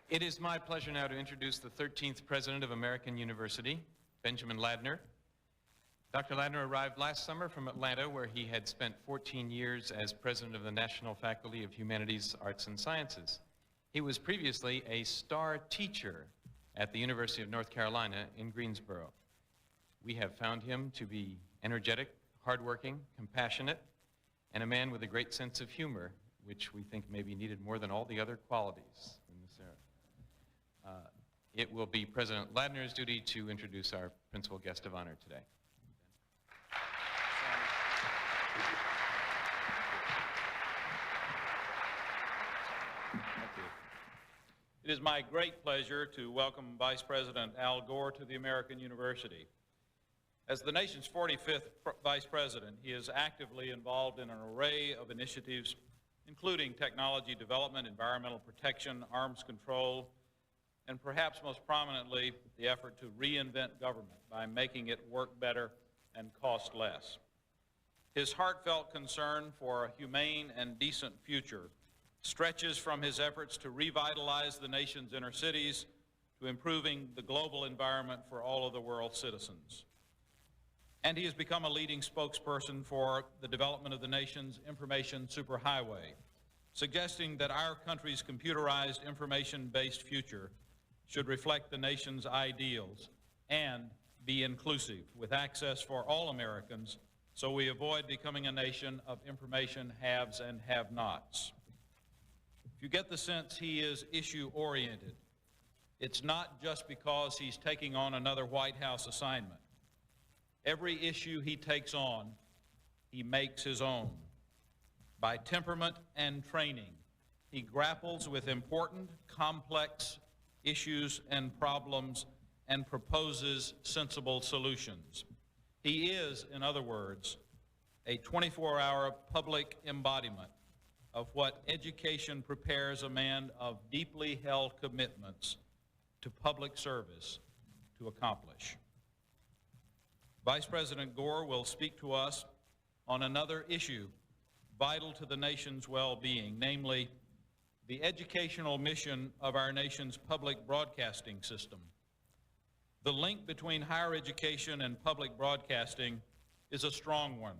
It is my pleasure now to introduce the 13th President of American University, Benjamin Ladner. Dr. Ladner arrived last summer from Atlanta, where he had spent 14 years as president of the National Faculty of Humanities, Arts, and Sciences. He was previously a star teacher at the University of North Carolina in Greensboro. We have found him to be energetic, hardworking, compassionate, and a man with a great sense of humor, which we think may be needed more than all the other qualities in this area. It will be President Ladner's duty to introduce our principal guest of honor today. It is my great pleasure to welcome Vice President Al Gore to the American University. As the nation's 45th Vice President, he is actively involved in an array of initiatives, including technology development, environmental protection, arms control, and perhaps most prominently, the effort to reinvent government by making it work better and cost less. His heartfelt concern for a humane and decent future stretches from his efforts to revitalize the nation's inner cities to improving the global environment for all of the world's citizens. And he has become a leading spokesperson for the development of the nation's information superhighway, suggesting that our country's computerized information-based future should reflect the nation's ideals and be inclusive with access for all Americans so we avoid becoming a nation of information haves and have-nots. If you get the sense he is issue-oriented, it's not just because he's taking on another White House assignment. Every issue he takes on, he makes his own. By temperament and training, he grapples with important, complex issues and problems and proposes sensible solutions. He is, in other words, a 24-hour public embodiment of what education prepares a man of deeply held commitments to public service to accomplish. Vice President Gore will speak to us on another issue vital to the nation's well-being, namely the educational mission of our nation's public broadcasting system. The link between higher education and public broadcasting is a strong one.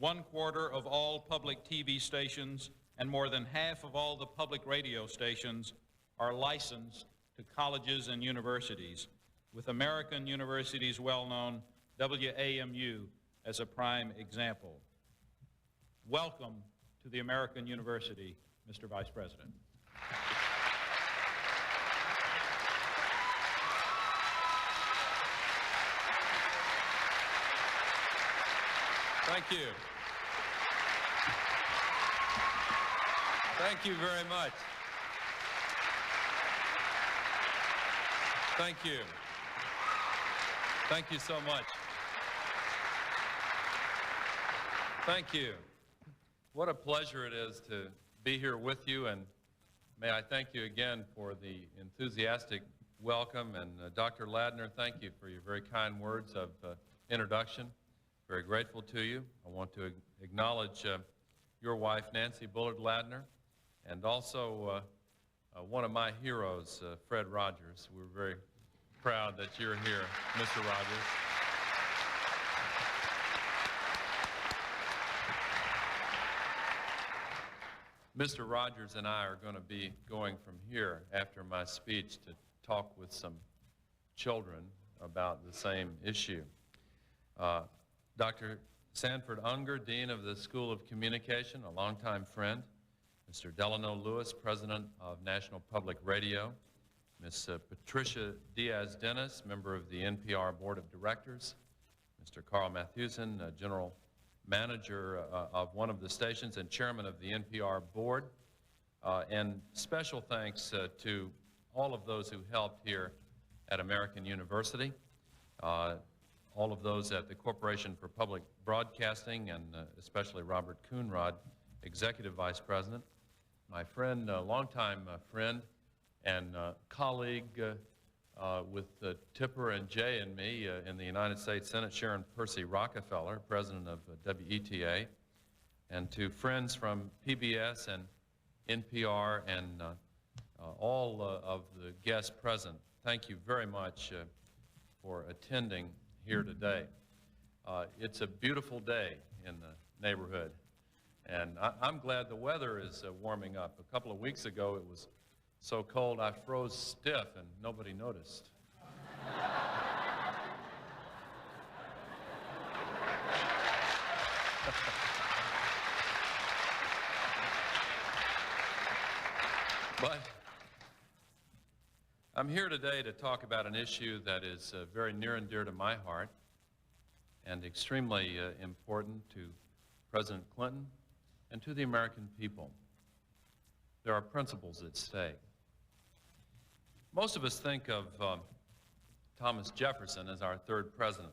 1/4 of all public TV stations and more than half of all the public radio stations are licensed to colleges and universities, with American University's well-known WAMU as a prime example. Welcome to the American University, Mr. Vice President. Thank you. Thank you very much. Thank you. Thank you so much. Thank you. What a pleasure it is to be here with you, and may I thank you again for the enthusiastic welcome. And Dr. Ladner, thank you for your very kind words of introduction. Very grateful to you. I want to acknowledge your wife, Nancy Bullard Ladner, and also one of my heroes, Fred Rogers. We're very proud that you're here, Mr. Rogers. Mr. Rogers and I are going to be going from here after my speech to talk with some children about the same issue. Dr. Sanford Unger, Dean of the School of Communication, a longtime friend. Mr. Delano Lewis, President of National Public Radio. Ms. Patricia Diaz-Dennis, member of the NPR Board of Directors. Mr. Carl Matthewson, General Manager of one of the stations and Chairman of the NPR Board. And special thanks to all of those who helped here at American University, all of those at the Corporation for Public Broadcasting, and especially Robert Coonrod, Executive Vice President, my friend, longtime friend and colleague with Tipper and Jay and me in the United States Senate, Sharon Percy Rockefeller, President of WETA, and to friends from PBS and NPR and all of the guests present. Thank you very much for attending here today. It's a beautiful day in the neighborhood, and I'm glad the weather is warming up. A couple of weeks ago it was so cold I froze stiff and nobody noticed. But I'm here today to talk about an issue that is very near and dear to my heart and extremely important to President Clinton and to the American people. There are principles at stake. Most of us think of Thomas Jefferson as our third president,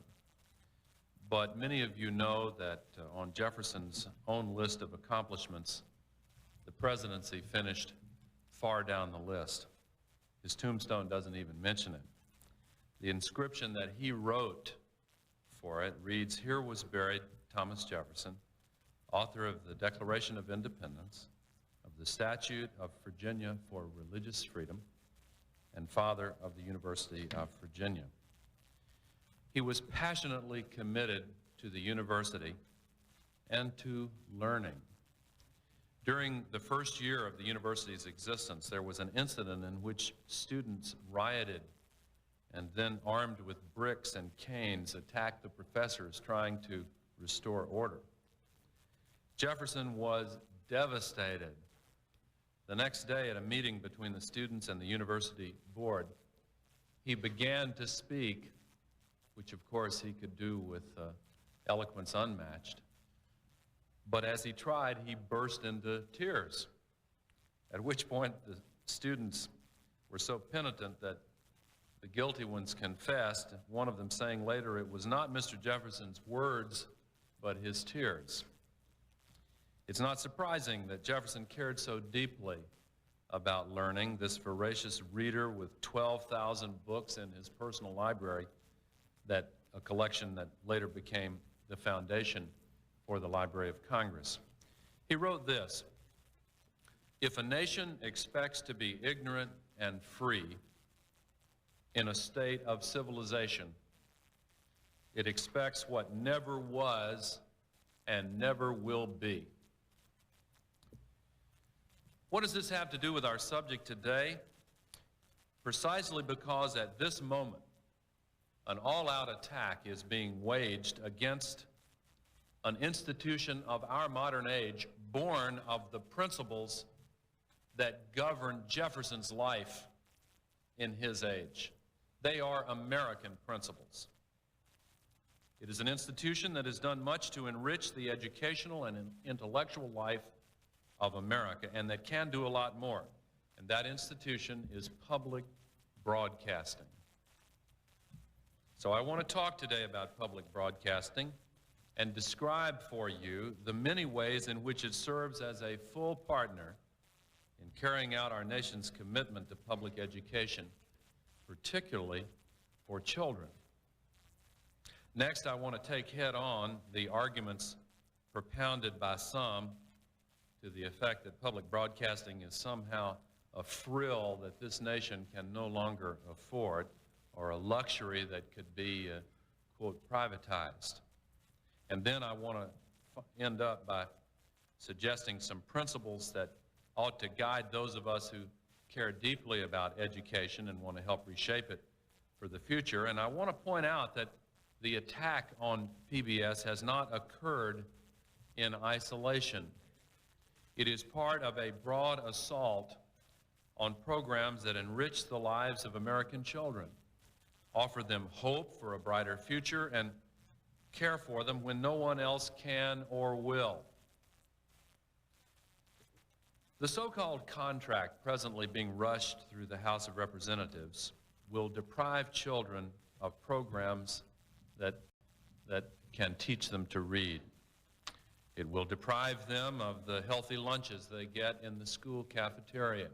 but many of you know that on Jefferson's own list of accomplishments, the presidency finished far down the list. His tombstone doesn't even mention it. The inscription that he wrote for it reads, "Here was buried Thomas Jefferson, author of the Declaration of Independence, of the Statute of Virginia for Religious Freedom, and father of the University of Virginia." He was passionately committed to the university and to learning. During the first year of the university's existence, there was an incident in which students rioted and then, armed with bricks and canes, attacked the professors trying to restore order. Jefferson was devastated. The next day, at a meeting between the students and the university board, he began to speak, which of course he could do with eloquence unmatched. But as he tried, he burst into tears, at which point the students were so penitent that the guilty ones confessed, one of them saying later it was not Mr. Jefferson's words, but his tears. It's not surprising that Jefferson cared so deeply about learning, this voracious reader with 12,000 books in his personal library, that a collection that later became the foundation for the Library of Congress. He wrote this: "If a nation expects to be ignorant and free in a state of civilization, it expects what never was and never will be." What does this have to do with our subject today? Precisely because at this moment, an all-out attack is being waged against an institution of our modern age born of the principles that governed Jefferson's life in his age. They are American principles. It is an institution that has done much to enrich the educational and intellectual life of America and that can do a lot more. And that institution is public broadcasting. So I want to talk today about public broadcasting and describe for you the many ways in which it serves as a full partner in carrying out our nation's commitment to public education, particularly for children. Next, I want to take head on the arguments propounded by some to the effect that public broadcasting is somehow a frill that this nation can no longer afford, or a luxury that could be, quote, privatized. And then I want to end up by suggesting some principles that ought to guide those of us who care deeply about education and want to help reshape it for the future. And I want to point out that the attack on PBS has not occurred in isolation. It is part of a broad assault on programs that enrich the lives of American children, offer them hope for a brighter future, and care for them when no one else can or will. The so-called contract presently being rushed through the House of Representatives will deprive children of programs that can teach them to read. It will deprive them of the healthy lunches they get in the school cafeteria.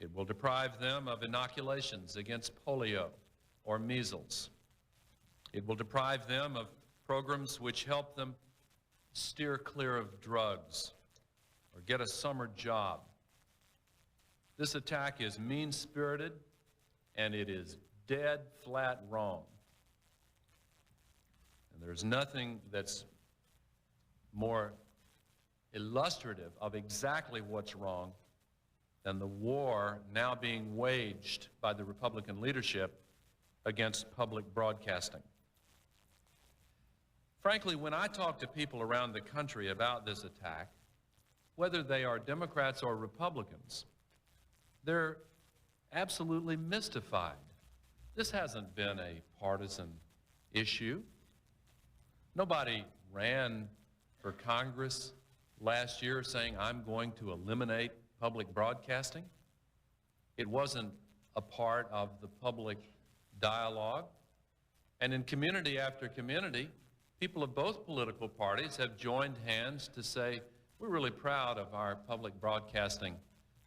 It will deprive them of inoculations against polio or measles. It will deprive them of programs which help them steer clear of drugs or get a summer job. This attack is mean-spirited, and it is dead flat wrong. And there's nothing that's more illustrative of exactly what's wrong than the war now being waged by the Republican leadership against public broadcasting. Frankly, when I talk to people around the country about this attack, whether they are Democrats or Republicans, they're absolutely mystified. This hasn't been a partisan issue. Nobody ran for Congress last year saying, I'm going to eliminate public broadcasting. It wasn't a part of the public dialogue. And in community after community, people of both political parties have joined hands to say, we're really proud of our public broadcasting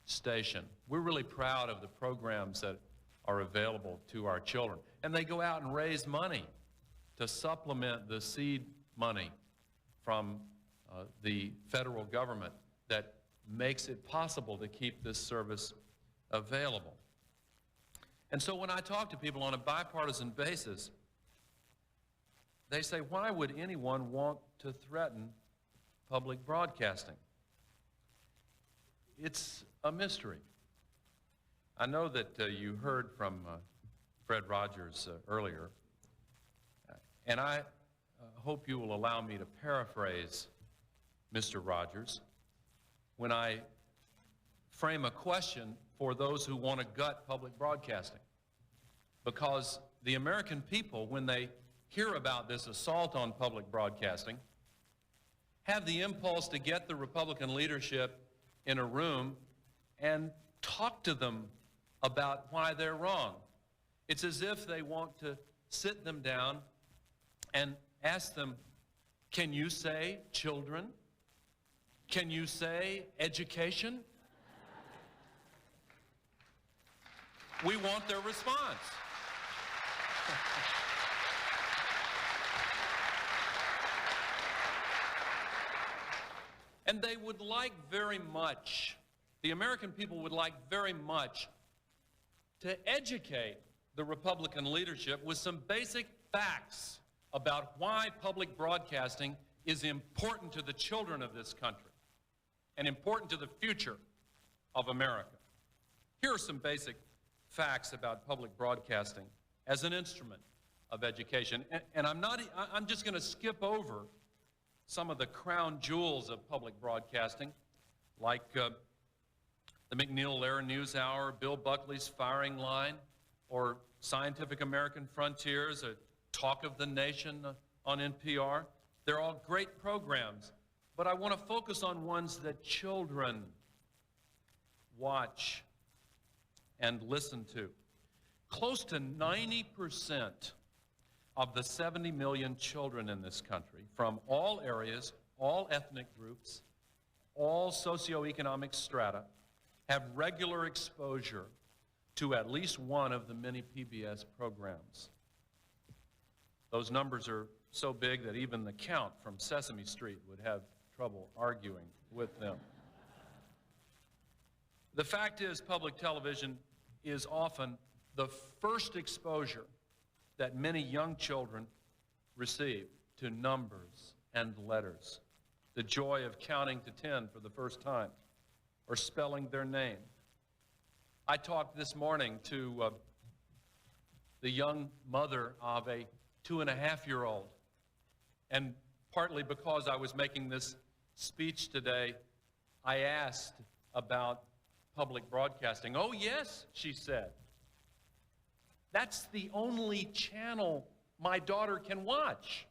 station. We're really proud of the programs that are available to our children. And they go out and raise money to supplement the seed money from the federal government that makes it possible to keep this service available. And so when I talk to people on a bipartisan basis, they say, why would anyone want to threaten public broadcasting? It's a mystery. I know that you heard from Fred Rogers earlier, and I hope you will allow me to paraphrase Mr. Rogers when I frame a question for those who want to gut public broadcasting. Because the American people, when they hear about this assault on public broadcasting, have the impulse to get the Republican leadership in a room and talk to them about why they're wrong. It's as if they want to sit them down and ask them, can you say children? Can you say education? We want their response. And they would like very much, the American people would like very much to educate the Republican leadership with some basic facts about why public broadcasting is important to the children of this country and important to the future of America. Here are some basic facts about public broadcasting as an instrument of education. And I'm just going to skip over some of the crown jewels of public broadcasting, like the McNeil-Lehrer NewsHour, Bill Buckley's Firing Line, or Scientific American Frontiers, a Talk of the Nation on NPR. They're all great programs but I want to focus on ones that children watch and listen to. Close to 90% of the 70 million children in this country, from all areas, all ethnic groups, all socioeconomic strata, have regular exposure to at least one of the many PBS programs. Those numbers are so big that even the Count from Sesame Street would have trouble arguing with them. The fact is, public television is often the first exposure that many young children receive to numbers and letters. The joy of counting to 10 for the first time, or spelling their name. I talked this morning to the young mother of a 2.5-year-old, and partly because I was making this speech today, I asked about public broadcasting. "Oh yes," she said. "That's the only channel my daughter can watch.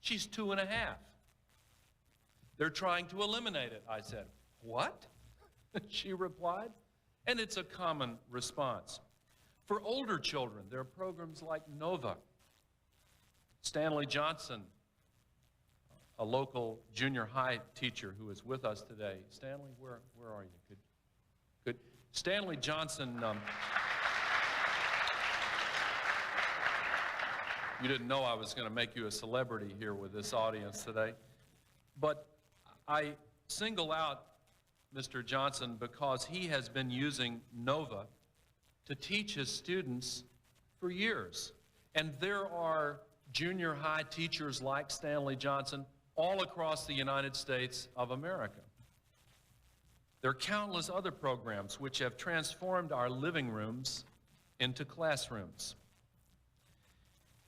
She's 2.5. They're trying to eliminate it." I said, "What?" She replied, and it's a common response. For older children, there are programs like Nova. Stanley Johnson, a local junior high teacher who is with us today. Stanley, where are you? Could Stanley Johnson, you didn't know I was going to make you a celebrity here with this audience today, but I single out Mr. Johnson because he has been using Nova to teach his students for years. And there are junior high teachers like Stanley Johnson all across the United States of America. There are countless other programs which have transformed our living rooms into classrooms.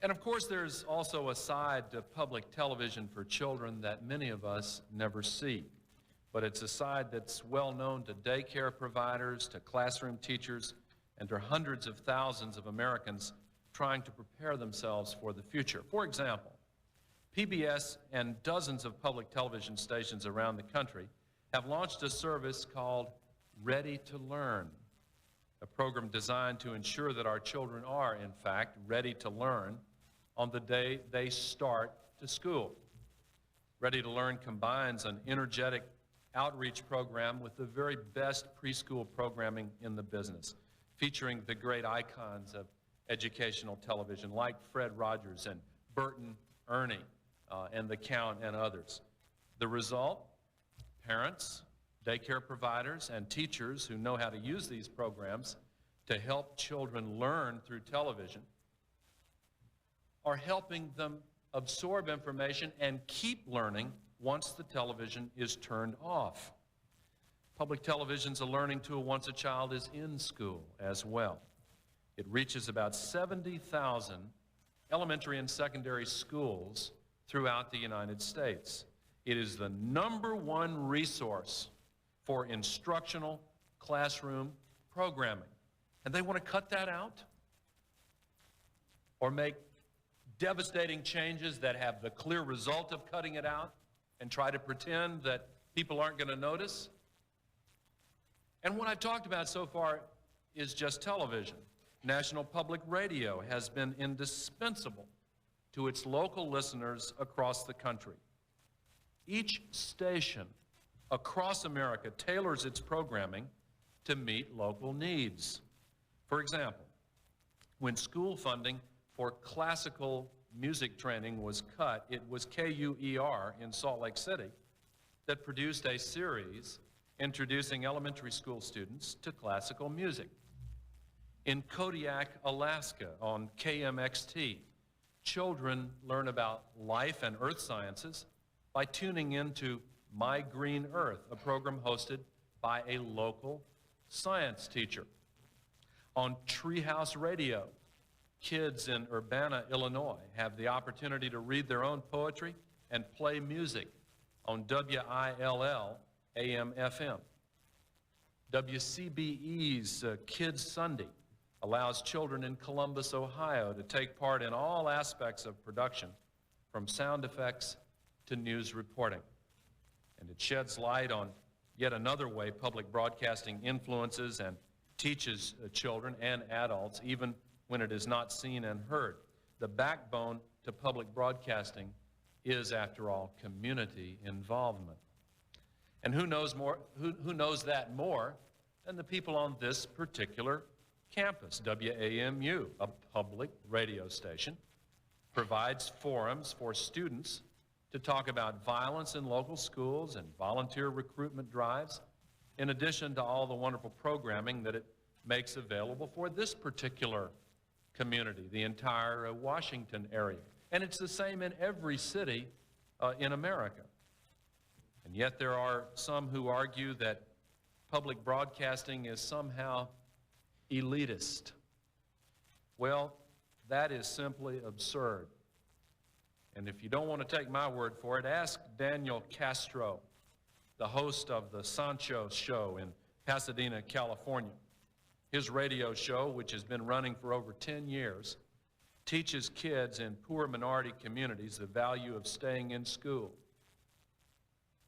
And of course, there's also a side to public television for children that many of us never see. But it's a side that's well known to daycare providers, to classroom teachers, and to hundreds of thousands of Americans trying to prepare themselves for the future. For example, PBS and dozens of public television stations around the country have launched a service called Ready to Learn, a program designed to ensure that our children are, in fact, ready to learn on the day they start to school. Ready to Learn combines an energetic outreach program with the very best preschool programming in the business, featuring the great icons of educational television like Fred Rogers and Burton Ernie and the Count and others. The result? Parents, daycare providers, and teachers who know how to use these programs to help children learn through television are helping them absorb information and keep learning once the television is turned off. Public television's a learning tool once a child is in school as well. It reaches about 70,000 elementary and secondary schools throughout the United States. It is the #1 resource for instructional classroom programming. And they want to cut that out or make devastating changes that have the clear result of cutting it out and try to pretend that people aren't going to notice. And what I've talked about so far is just television. National Public Radio has been indispensable to its local listeners across the country. Each station across America tailors its programming to meet local needs. For example, when school funding for classical music training was cut, it was KUER in Salt Lake City that produced a series introducing elementary school students to classical music. In Kodiak, Alaska, on KMXT, children learn about life and earth sciences by tuning into My Green Earth, a program hosted by a local science teacher. On Treehouse Radio, kids in Urbana, Illinois, have the opportunity to read their own poetry and play music on WILL AM/FM. WCBE's Kids Sunday allows children in Columbus, Ohio, to take part in all aspects of production, from sound effects to news reporting. And it sheds light on yet another way public broadcasting influences and teaches children and adults, even when it is not seen and heard. The backbone to public broadcasting is, after all, community involvement. And who knows that more than the people on this particular campus? WAMU, a public radio station, provides forums for students to talk about violence in local schools and volunteer recruitment drives, in addition to all the wonderful programming that it makes available for this particular community, the entire Washington area. And it's the same in every city in America. And yet there are some who argue that public broadcasting is somehow elitist. Well, that is simply absurd. And if you don't want to take my word for it, ask Daniel Castro, the host of the Sancho Show in Pasadena, California. His radio show, which has been running for over 10 years, teaches kids in poor minority communities the value of staying in school.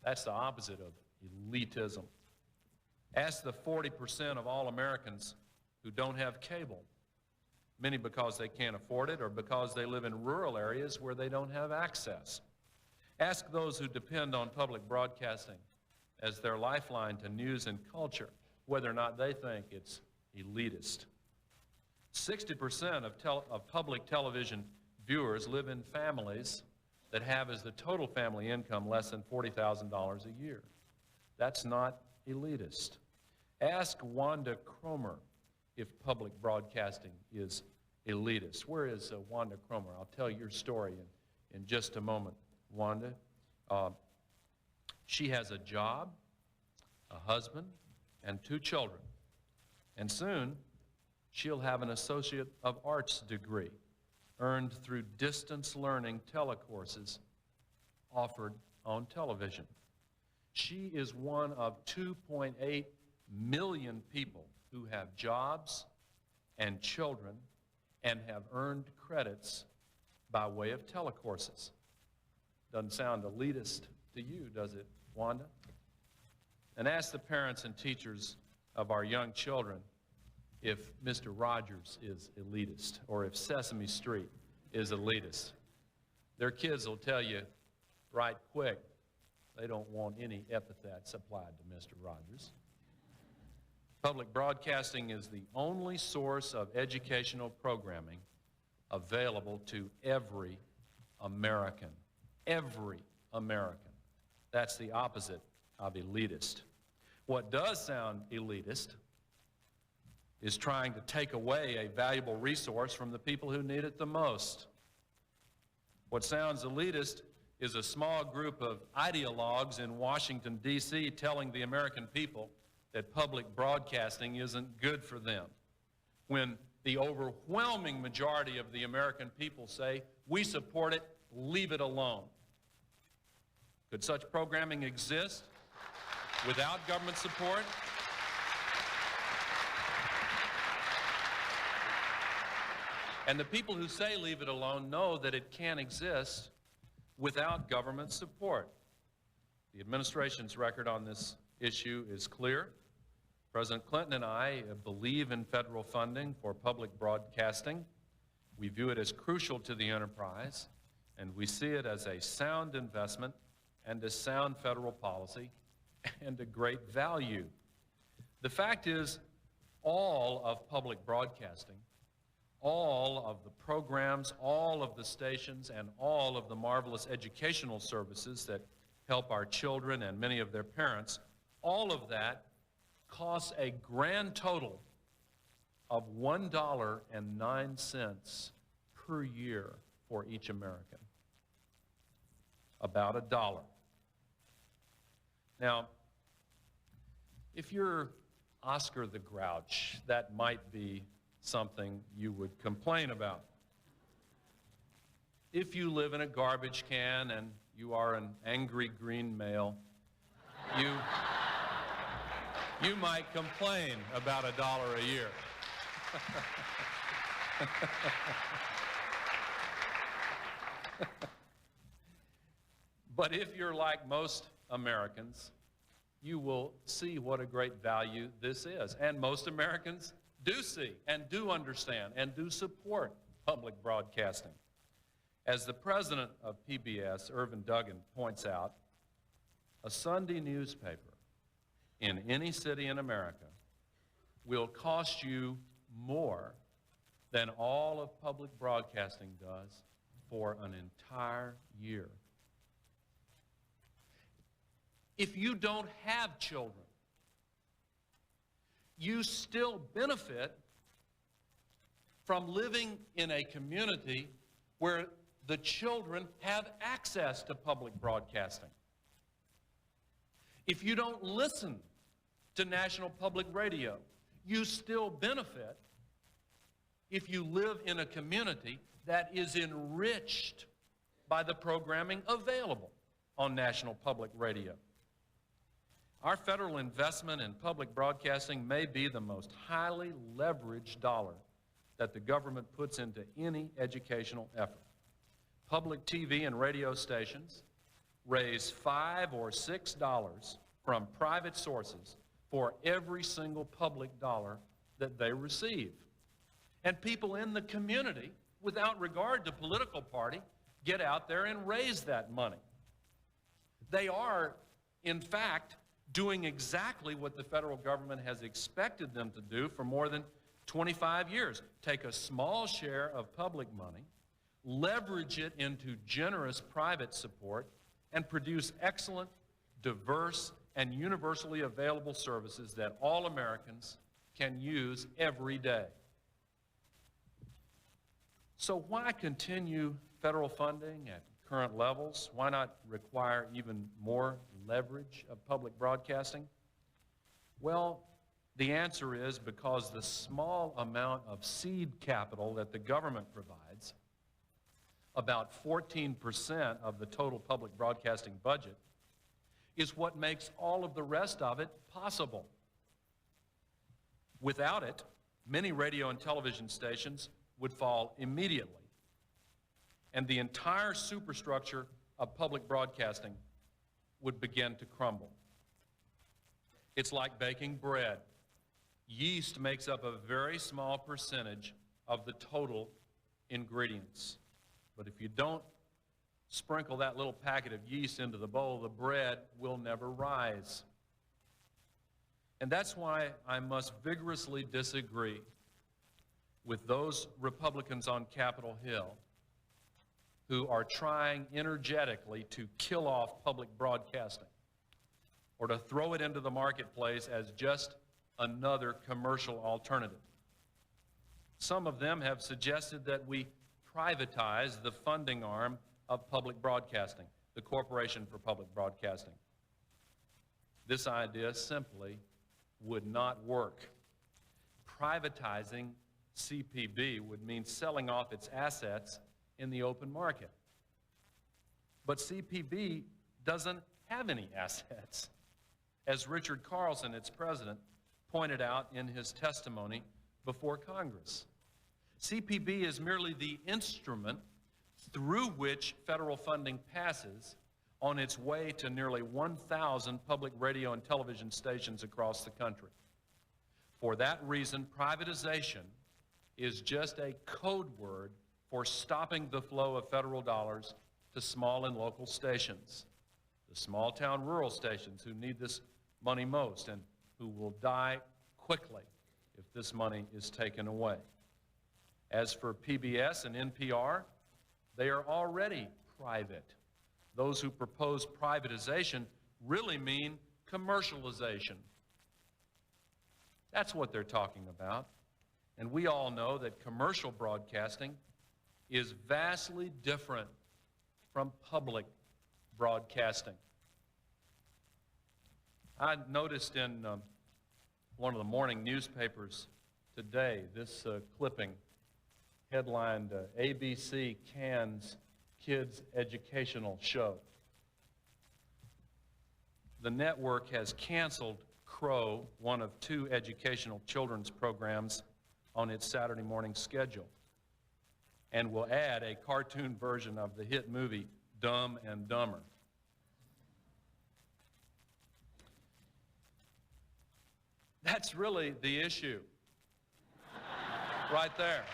That's the opposite of elitism. Ask the 40% of all Americans who don't have cable, many because they can't afford it or because they live in rural areas where they don't have access. Ask those who depend on public broadcasting as their lifeline to news and culture whether or not they think it's elitist. 60% of public television viewers live in families that have as the total family income less than $40,000 a year. That's not elitist. Ask Wanda Cromer if public broadcasting is elitist. Where is Wanda Cromer? I'll tell your story in just a moment, Wanda. She has a job, a husband, and 2 children. And soon, she'll have an Associate of Arts degree earned through distance learning telecourses offered on television. She is one of 2.8 million people who have jobs and children and have earned credits by way of telecourses. Doesn't sound elitist to you, does it, Wanda? And ask the parents and teachers of our young children if Mr. Rogers is elitist or if Sesame Street is elitist. Their kids will tell you right quick they don't want any epithets applied to Mr. Rogers. Public broadcasting is the only source of educational programming available to every American. Every American. That's the opposite of elitist. What does sound elitist is trying to take away a valuable resource from the people who need it the most. What sounds elitist is a small group of ideologues in Washington, D.C. telling the American people that public broadcasting isn't good for them, when the overwhelming majority of the American people say, we support it, leave it alone. Could such programming exist without government support? And the people who say leave it alone know that it can't exist without government support. The administration's record on this issue is clear. President Clinton and I believe in federal funding for public broadcasting. We view it as crucial to the enterprise, and we see it as a sound investment and a sound federal policy and a great value. The fact is, all of public broadcasting, all of the programs, all of the stations, and all of the marvelous educational services that help our children and many of their parents, all of that costs a grand total of $1.09 per year for each American. About $1. Now, if you're Oscar the Grouch, that might be something you would complain about. If you live in a garbage can and you are an angry green male, you might complain about $1 a year. But if you're like most Americans, you will see what a great value this is. And most Americans do see and do understand and do support public broadcasting. As the president of PBS, Irvin Duggan, points out, a Sunday newspaper in any city in America will cost you more than all of public broadcasting does for an entire year. If you don't have children, you still benefit from living in a community where the children have access to public broadcasting. If you don't listen to National Public Radio, you still benefit if you live in a community that is enriched by the programming available on National Public Radio. Our federal investment in public broadcasting may be the most highly leveraged dollar that the government puts into any educational effort. Public TV and radio stations raise $5 or $6 from private sources for every single public dollar that they receive. And people in the community, without regard to political party, get out there and raise that money. They are, in fact, doing exactly what the federal government has expected them to do for more than 25 years. Take a small share of public money, leverage it into generous private support, and produce excellent, diverse, and universally available services that all Americans can use every day. So why continue federal funding at current levels? Why not require even more leverage of public broadcasting? Well, the answer is because the small amount of seed capital that the government provides, about 14% of the total public broadcasting budget, is what makes all of the rest of it possible. Without it, many radio and television stations would fall immediately, and the entire superstructure of public broadcasting would begin to crumble. It's like baking bread. Yeast makes up a very small percentage of the total ingredients. But if you don't sprinkle that little packet of yeast into the bowl, the bread will never rise. And that's why I must vigorously disagree with those Republicans on Capitol Hill who are trying energetically to kill off public broadcasting or to throw it into the marketplace as just another commercial alternative. Some of them have suggested that we privatize the funding arm of public broadcasting, the Corporation for Public Broadcasting. This idea simply would not work. Privatizing CPB would mean selling off its assets in the open market. But CPB doesn't have any assets. As Richard Carlson, its president, pointed out in his testimony before Congress. CPB is merely the instrument through which federal funding passes on its way to nearly 1,000 public radio and television stations across the country. For that reason, privatization is just a code word for stopping the flow of federal dollars to small and local stations, the small town rural stations who need this money most and who will die quickly if this money is taken away. As for PBS and NPR, they are already private. Those who propose privatization really mean commercialization. That's what they're talking about. And we all know that commercial broadcasting is vastly different from public broadcasting. I noticed in one of the morning newspapers today this clipping headlined ABC cans kids educational show. The network has canceled Crow, one of 2 educational children's programs on its Saturday morning schedule, and will add a cartoon version of the hit movie Dumb and Dumber. That's really the issue. Right there.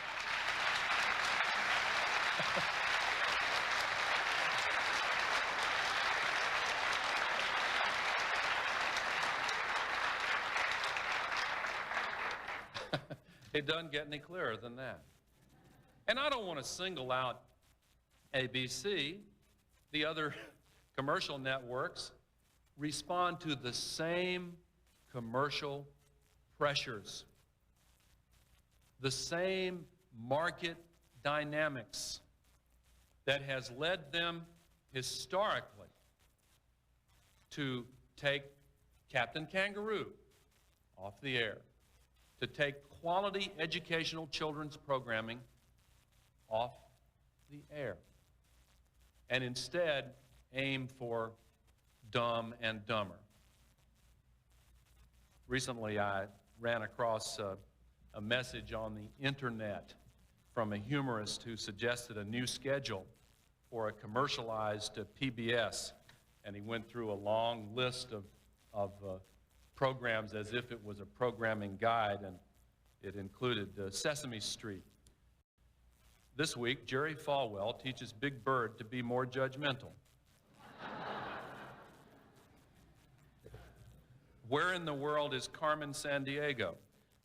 It doesn't get any clearer than that. And I don't want to single out ABC. The other commercial networks respond to the same commercial pressures, the same market dynamics that has led them historically to take Captain Kangaroo off the air, to take quality educational children's programming off the air, and instead aim for Dumb and Dumber. Recently, I ran across a message on the internet from a humorist who suggested a new schedule for a commercialized PBS, and he went through a long list of programs as if it was a programming guide, and it included Sesame Street. This week, Jerry Falwell teaches Big Bird to be more judgmental. Where in the world is Carmen Sandiego?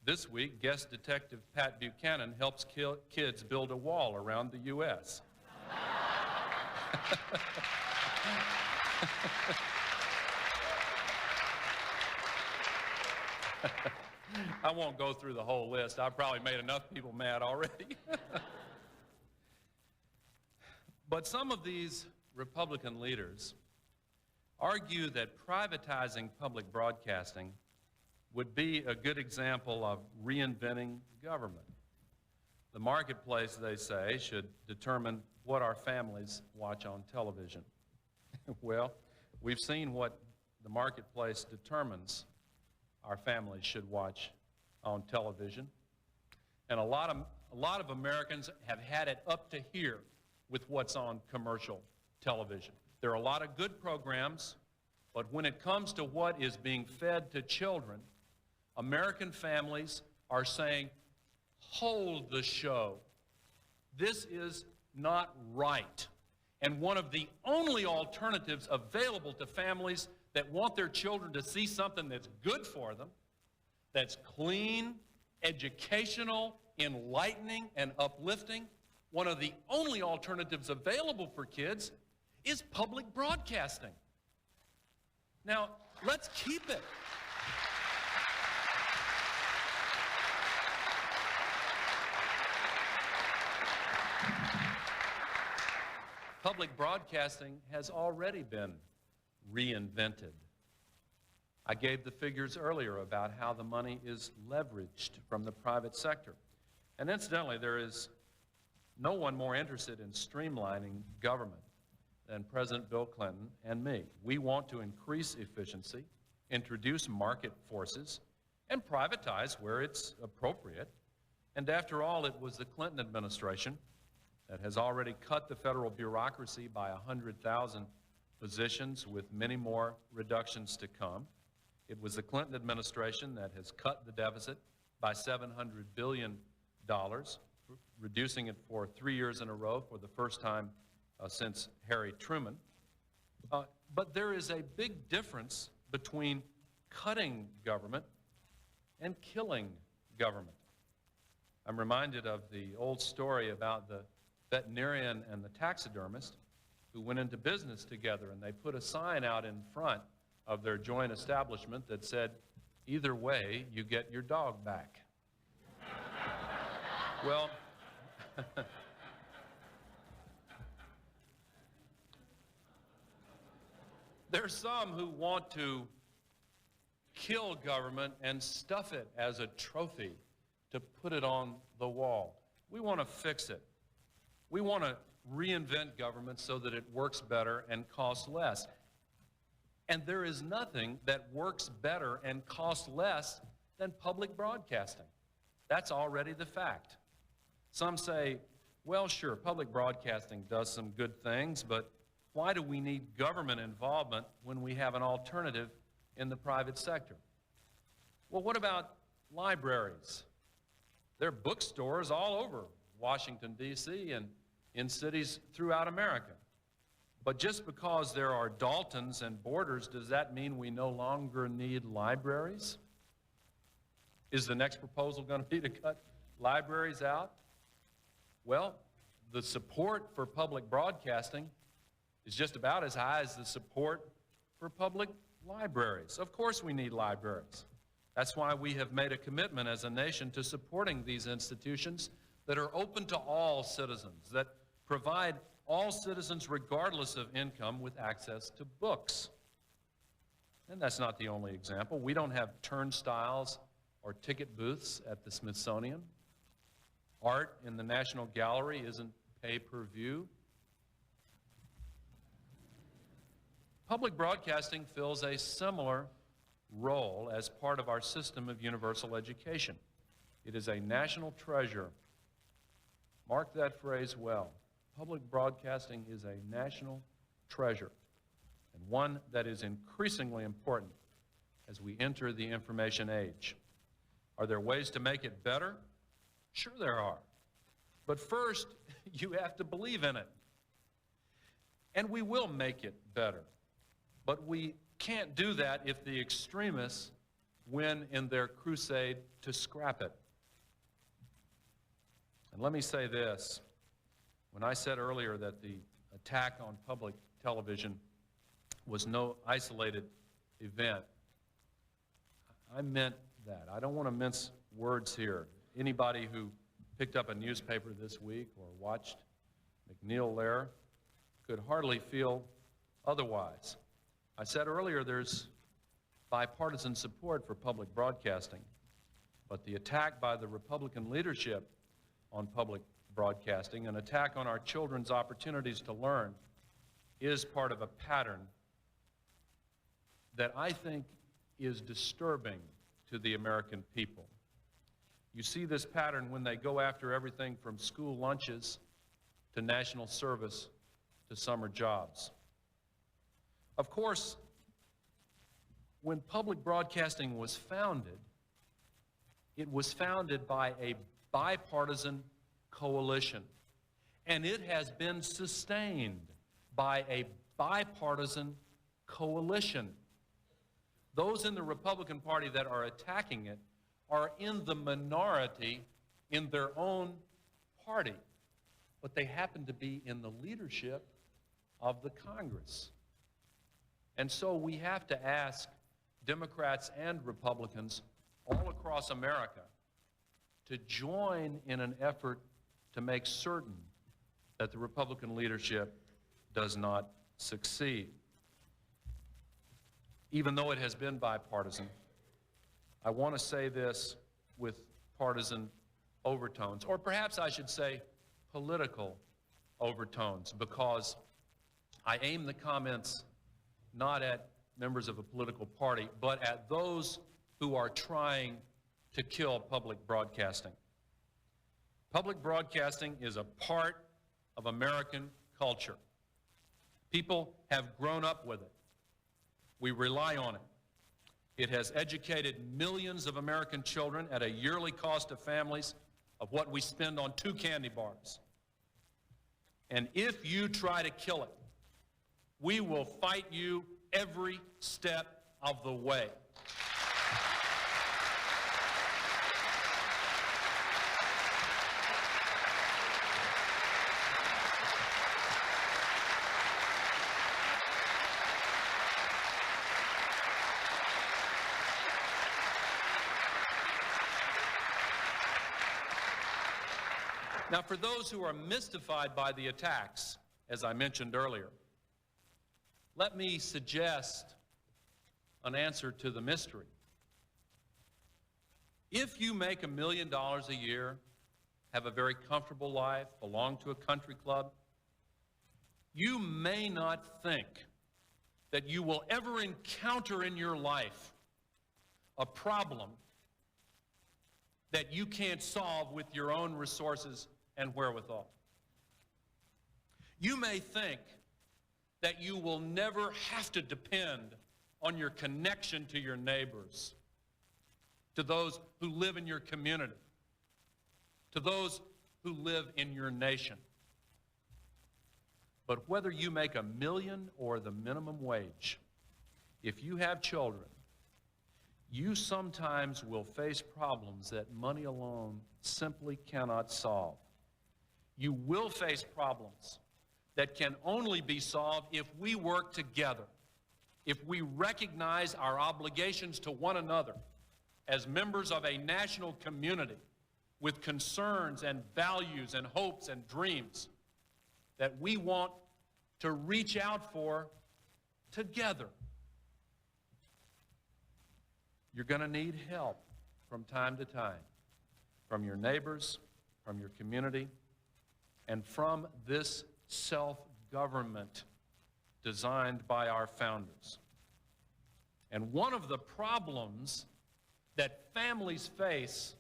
This week, guest detective Pat Buchanan helps kids build a wall around the U.S. I won't go through the whole list. I've probably made enough people mad already. But some of these Republican leaders argue that privatizing public broadcasting would be a good example of reinventing government. The marketplace, they say, should determine what our families watch on television. Well, we've seen what the marketplace determines our families should watch on television. And a lot of Americans have had it up to here with what's on commercial television. There are a lot of good programs, but when it comes to what is being fed to children, American families are saying, hold the show. This is not right. And one of the only alternatives available to families that want their children to see something that's good for them, that's clean, educational, enlightening, and uplifting, one of the only alternatives available for kids is public broadcasting. Now, let's keep it. Public broadcasting has already been reinvented. I gave the figures earlier about how the money is leveraged from the private sector. And incidentally, there is no one more interested in streamlining government than President Bill Clinton and me. We want to increase efficiency, introduce market forces, and privatize where it's appropriate. And after all, it was the Clinton administration that has already cut the federal bureaucracy by 100,000 positions, with many more reductions to come. It was the Clinton administration that has cut the deficit by $700 billion, reducing it for 3 years in a row for the first time since Harry Truman. But there is a big difference between cutting government and killing government. I'm reminded of the old story about the veterinarian and the taxidermist who went into business together, and they put a sign out in front of their joint establishment that said, "Either way, you get your dog back." Well, there's some who want to kill government and stuff it as a trophy to put it on the wall. We want to fix it. We want to reinvent government so that it works better and costs less. And there is nothing that works better and costs less than public broadcasting. That's already the fact. Some say, well, sure, public broadcasting does some good things, but why do we need government involvement when we have an alternative in the private sector? Well, what about libraries? There are bookstores all over Washington, D.C. and in cities throughout America. But just because there are Daltons and Borders, does that mean we no longer need libraries? Is the next proposal going to be to cut libraries out? Well, the support for public broadcasting is just about as high as the support for public libraries. Of course we need libraries. That's why we have made a commitment as a nation to supporting these institutions that are open to all citizens, that provide all citizens, regardless of income, with access to books. And that's not the only example. We don't have turnstiles or ticket booths at the Smithsonian. Art in the National Gallery isn't pay-per-view. Public broadcasting fills a similar role as part of our system of universal education. It is a national treasure. Mark that phrase well. Public broadcasting is a national treasure, and one that is increasingly important as we enter the information age. Are there ways to make it better? Sure there are. But first, you have to believe in it. And we will make it better. But we can't do that if the extremists win in their crusade to scrap it. And let me say this. When I said earlier that the attack on public television was no isolated event, I meant that. I don't want to mince words here. Anybody who picked up a newspaper this week or watched McNeil Lehrer could hardly feel otherwise. I said earlier there's bipartisan support for public broadcasting, but the attack by the Republican leadership on public broadcasting, an attack on our children's opportunities to learn, is part of a pattern that I think is disturbing to the American people. You see this pattern when they go after everything from school lunches to national service to summer jobs. Of course, when public broadcasting was founded, it was founded by a bipartisan coalition, and it has been sustained by a bipartisan coalition. Those in the Republican Party that are attacking it are in the minority in their own party, but they happen to be in the leadership of the Congress. And so we have to ask Democrats and Republicans all across America to join in an effort to make certain that the Republican leadership does not succeed. Even though it has been bipartisan, I want to say this with partisan overtones, or perhaps I should say political overtones, because I aim the comments not at members of a political party, but at those who are trying to kill public broadcasting. Public broadcasting is a part of American culture. People have grown up with it. We rely on it. It has educated millions of American children at a yearly cost to families of what we spend on 2 candy bars. And if you try to kill it, we will fight you every step of the way. Now, for those who are mystified by the attacks, as I mentioned earlier, let me suggest an answer to the mystery. If you make $1 million a year, have a very comfortable life, belong to a country club, you may not think that you will ever encounter in your life a problem that you can't solve with your own resources and wherewithal. You may think that you will never have to depend on your connection to your neighbors. to those who live in your community, to those who live in your nation. But whether you make $1 million or the minimum wage, if you have children, you sometimes will face problems that money alone simply cannot solve. You will face problems that can only be solved if we work together, if we recognize our obligations to one another as members of a national community with concerns and values and hopes and dreams that we want to reach out for together. You're going to need help from time to time, from your neighbors, from your community, and from this self-government designed by our founders. And one of the problems that families face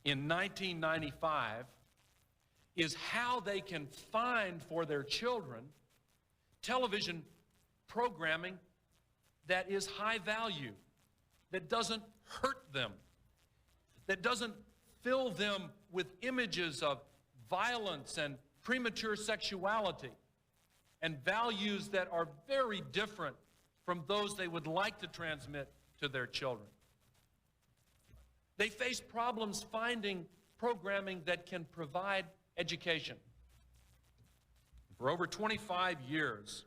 in 1995 is how they can find for their children television programming that is high value, that doesn't hurt them, that doesn't fill them with images of violence and premature sexuality and values that are very different from those they would like to transmit to their children. They face problems finding programming that can provide education. For over 25 years,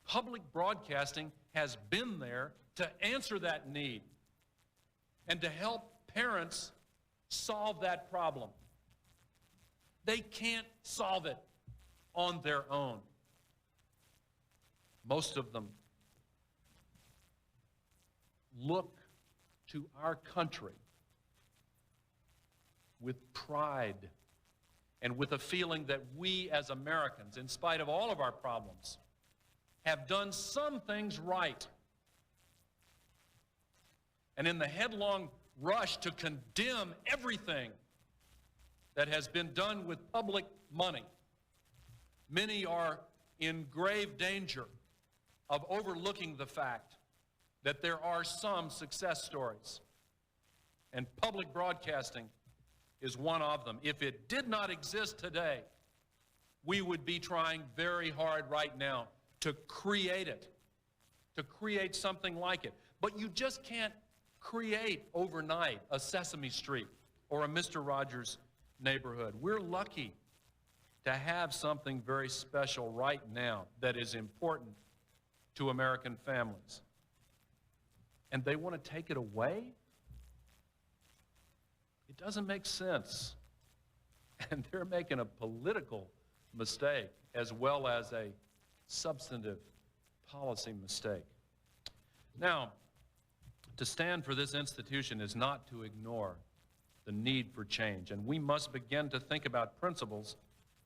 public broadcasting has been there to answer that need and to help parents solve that problem. They can't solve it on their own. Most of them look to our country with pride and with a feeling that we as Americans, in spite of all of our problems, have done some things right. And in the headlong rush to condemn everything that has been done with public money, many are in grave danger of overlooking the fact that there are some success stories. And public broadcasting is one of them. If it did not exist today, we would be trying very hard right now to create it, to create something like it. But you just can't create overnight a Sesame Street or a Mr. Rogers neighborhood. We're lucky to have something very special right now that is important to American families. And they want to take it away? It doesn't make sense. And they're making a political mistake as well as a substantive policy mistake. Now, to stand for this institution is not to ignore the need for change, and we must begin to think about principles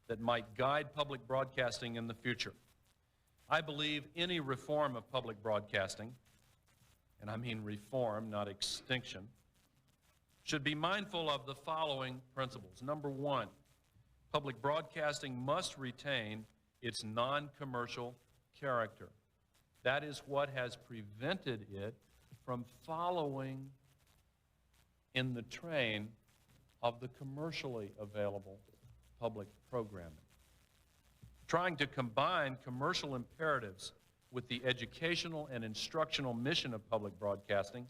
that might guide public broadcasting in the future. I believe any reform of public broadcasting, and I mean reform, not extinction, should be mindful of the following principles. Number one, public broadcasting must retain its non-commercial character. That is what has prevented it from following in the train of the commercially available public programming. Trying to combine commercial imperatives with the educational and instructional mission of public broadcasting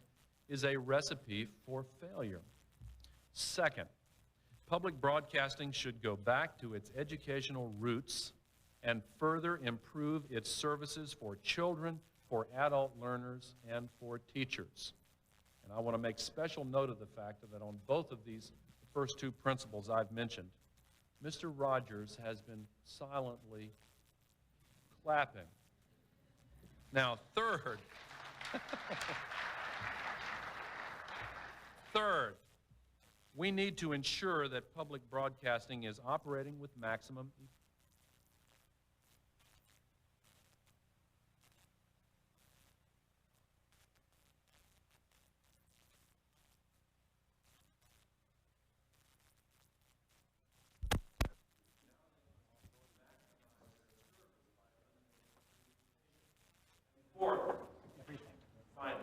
is a recipe for failure. Second, public broadcasting should go back to its educational roots and further improve its services for children, for adult learners, and for teachers. And I want to make special note of the fact that on both of these first two principles I've mentioned, Mr. Rogers has been silently clapping. Now, third, we need to ensure that public broadcasting is operating with maximum Fourth, finally,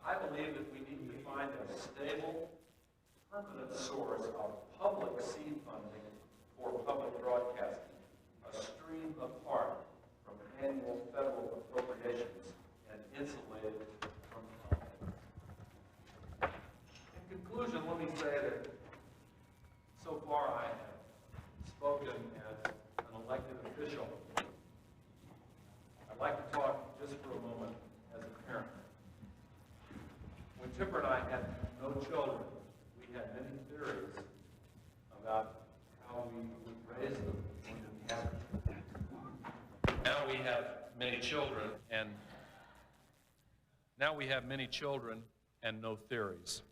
I believe that we need to find permanent source of public seed funding for public broadcasting, a stream apart from annual federal appropriations and insulated from politics. In conclusion, let me say that so far I have spoken as an elected official. I'd like to talk just for a moment as a parent. When Tipper and I had no children, we had many theories about how we would raise them when we had them. Now we have many children and no theories.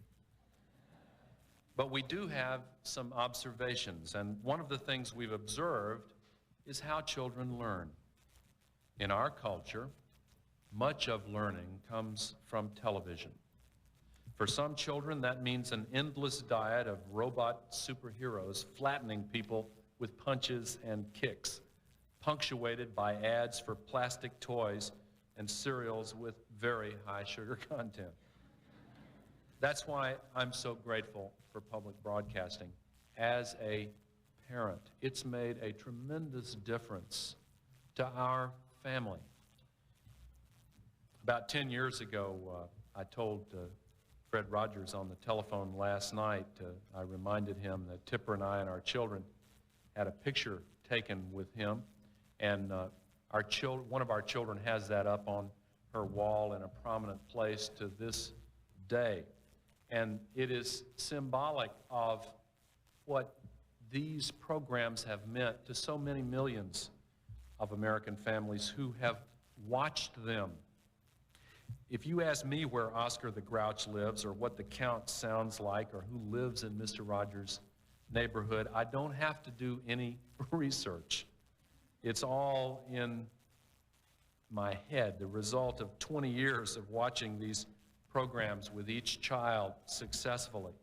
But we do have some observations, and one of the things we've observed is how children learn. In our culture, much of learning comes from television. For some children, that means an endless diet of robot superheroes flattening people with punches and kicks, punctuated by ads for plastic toys and cereals with very high sugar content. That's why I'm so grateful for public broadcasting. As a parent, it's made a tremendous difference to our family. About 10 years ago, I told Fred Rogers on the telephone last night, I reminded him that Tipper and I and our children had a picture taken with him, and one of our children has that up on her wall in a prominent place to this day. And it is symbolic of what these programs have meant to so many millions of American families who have watched them. If you ask me where Oscar the Grouch lives or what the Count sounds like or who lives in Mr. Rogers' neighborhood, I don't have to do any research. It's all in my head, the result of 20 years of watching these programs with each child successively,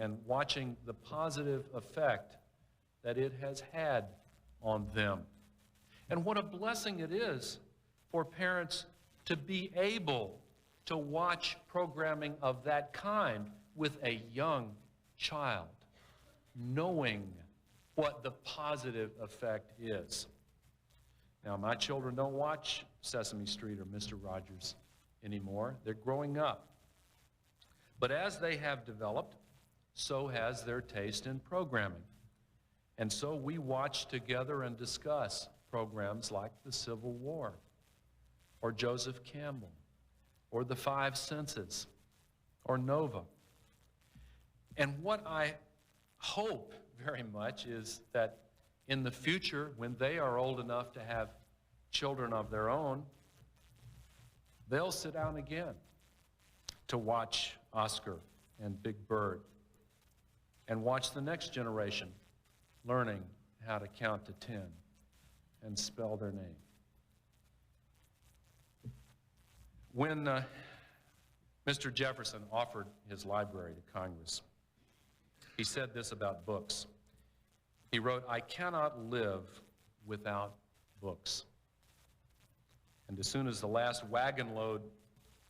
and watching the positive effect that it has had on them. And what a blessing it is for parents to be able to watch programming of that kind with a young child, knowing what the positive effect is. Now, my children don't watch Sesame Street or Mr. Rogers anymore. They're growing up. But as they have developed, so has their taste in programming. And so we watch together and discuss programs like the Civil War, or Joseph Campbell, or The Five Senses, or Nova. And what I hope very much is that in the future, when they are old enough to have children of their own, they'll sit down again to watch Oscar and Big Bird and watch the next generation learning how to count to 10 and spell their name. When Mr. Jefferson offered his library to Congress, he said this about books. He wrote, "I cannot live without books." And as soon as the last wagon load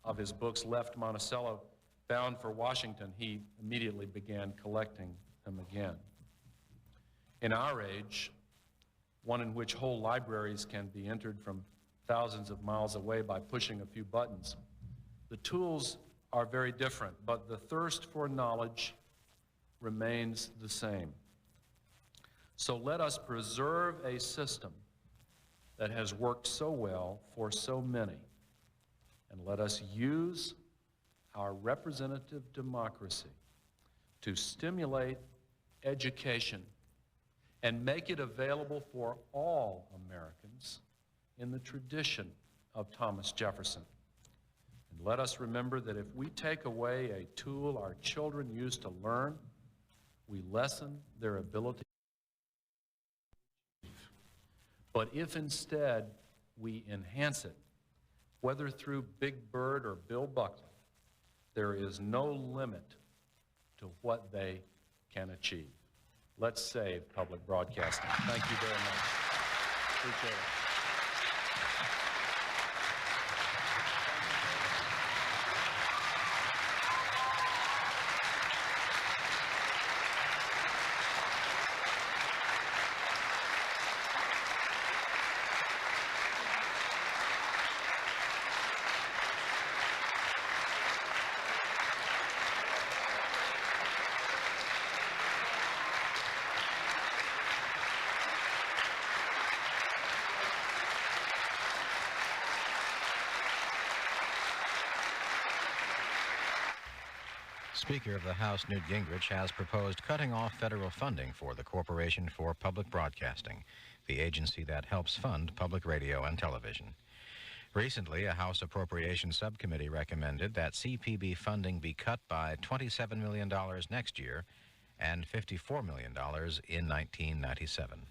of his books left Monticello, bound for Washington, he immediately began collecting them again. In our age, one in which whole libraries can be entered from thousands of miles away by pushing a few buttons, the tools are very different, but the thirst for knowledge remains the same. So let us preserve a system that has worked so well for so many, and let us use our representative democracy to stimulate education and make it available for all Americans in the tradition of Thomas Jefferson. And let us remember that if we take away a tool our children use to learn, we lessen their ability. But if instead we enhance it, whether through Big Bird or Bill Buckley, there is no limit to what they can achieve. Let's save public broadcasting. Thank you very much. Appreciate it. Speaker of the House Newt Gingrich has proposed cutting off federal funding for the Corporation for Public Broadcasting, the agency that helps fund public radio and television. Recently, a House Appropriations Subcommittee recommended that CPB funding be cut by $27 million next year and $54 million in 1997.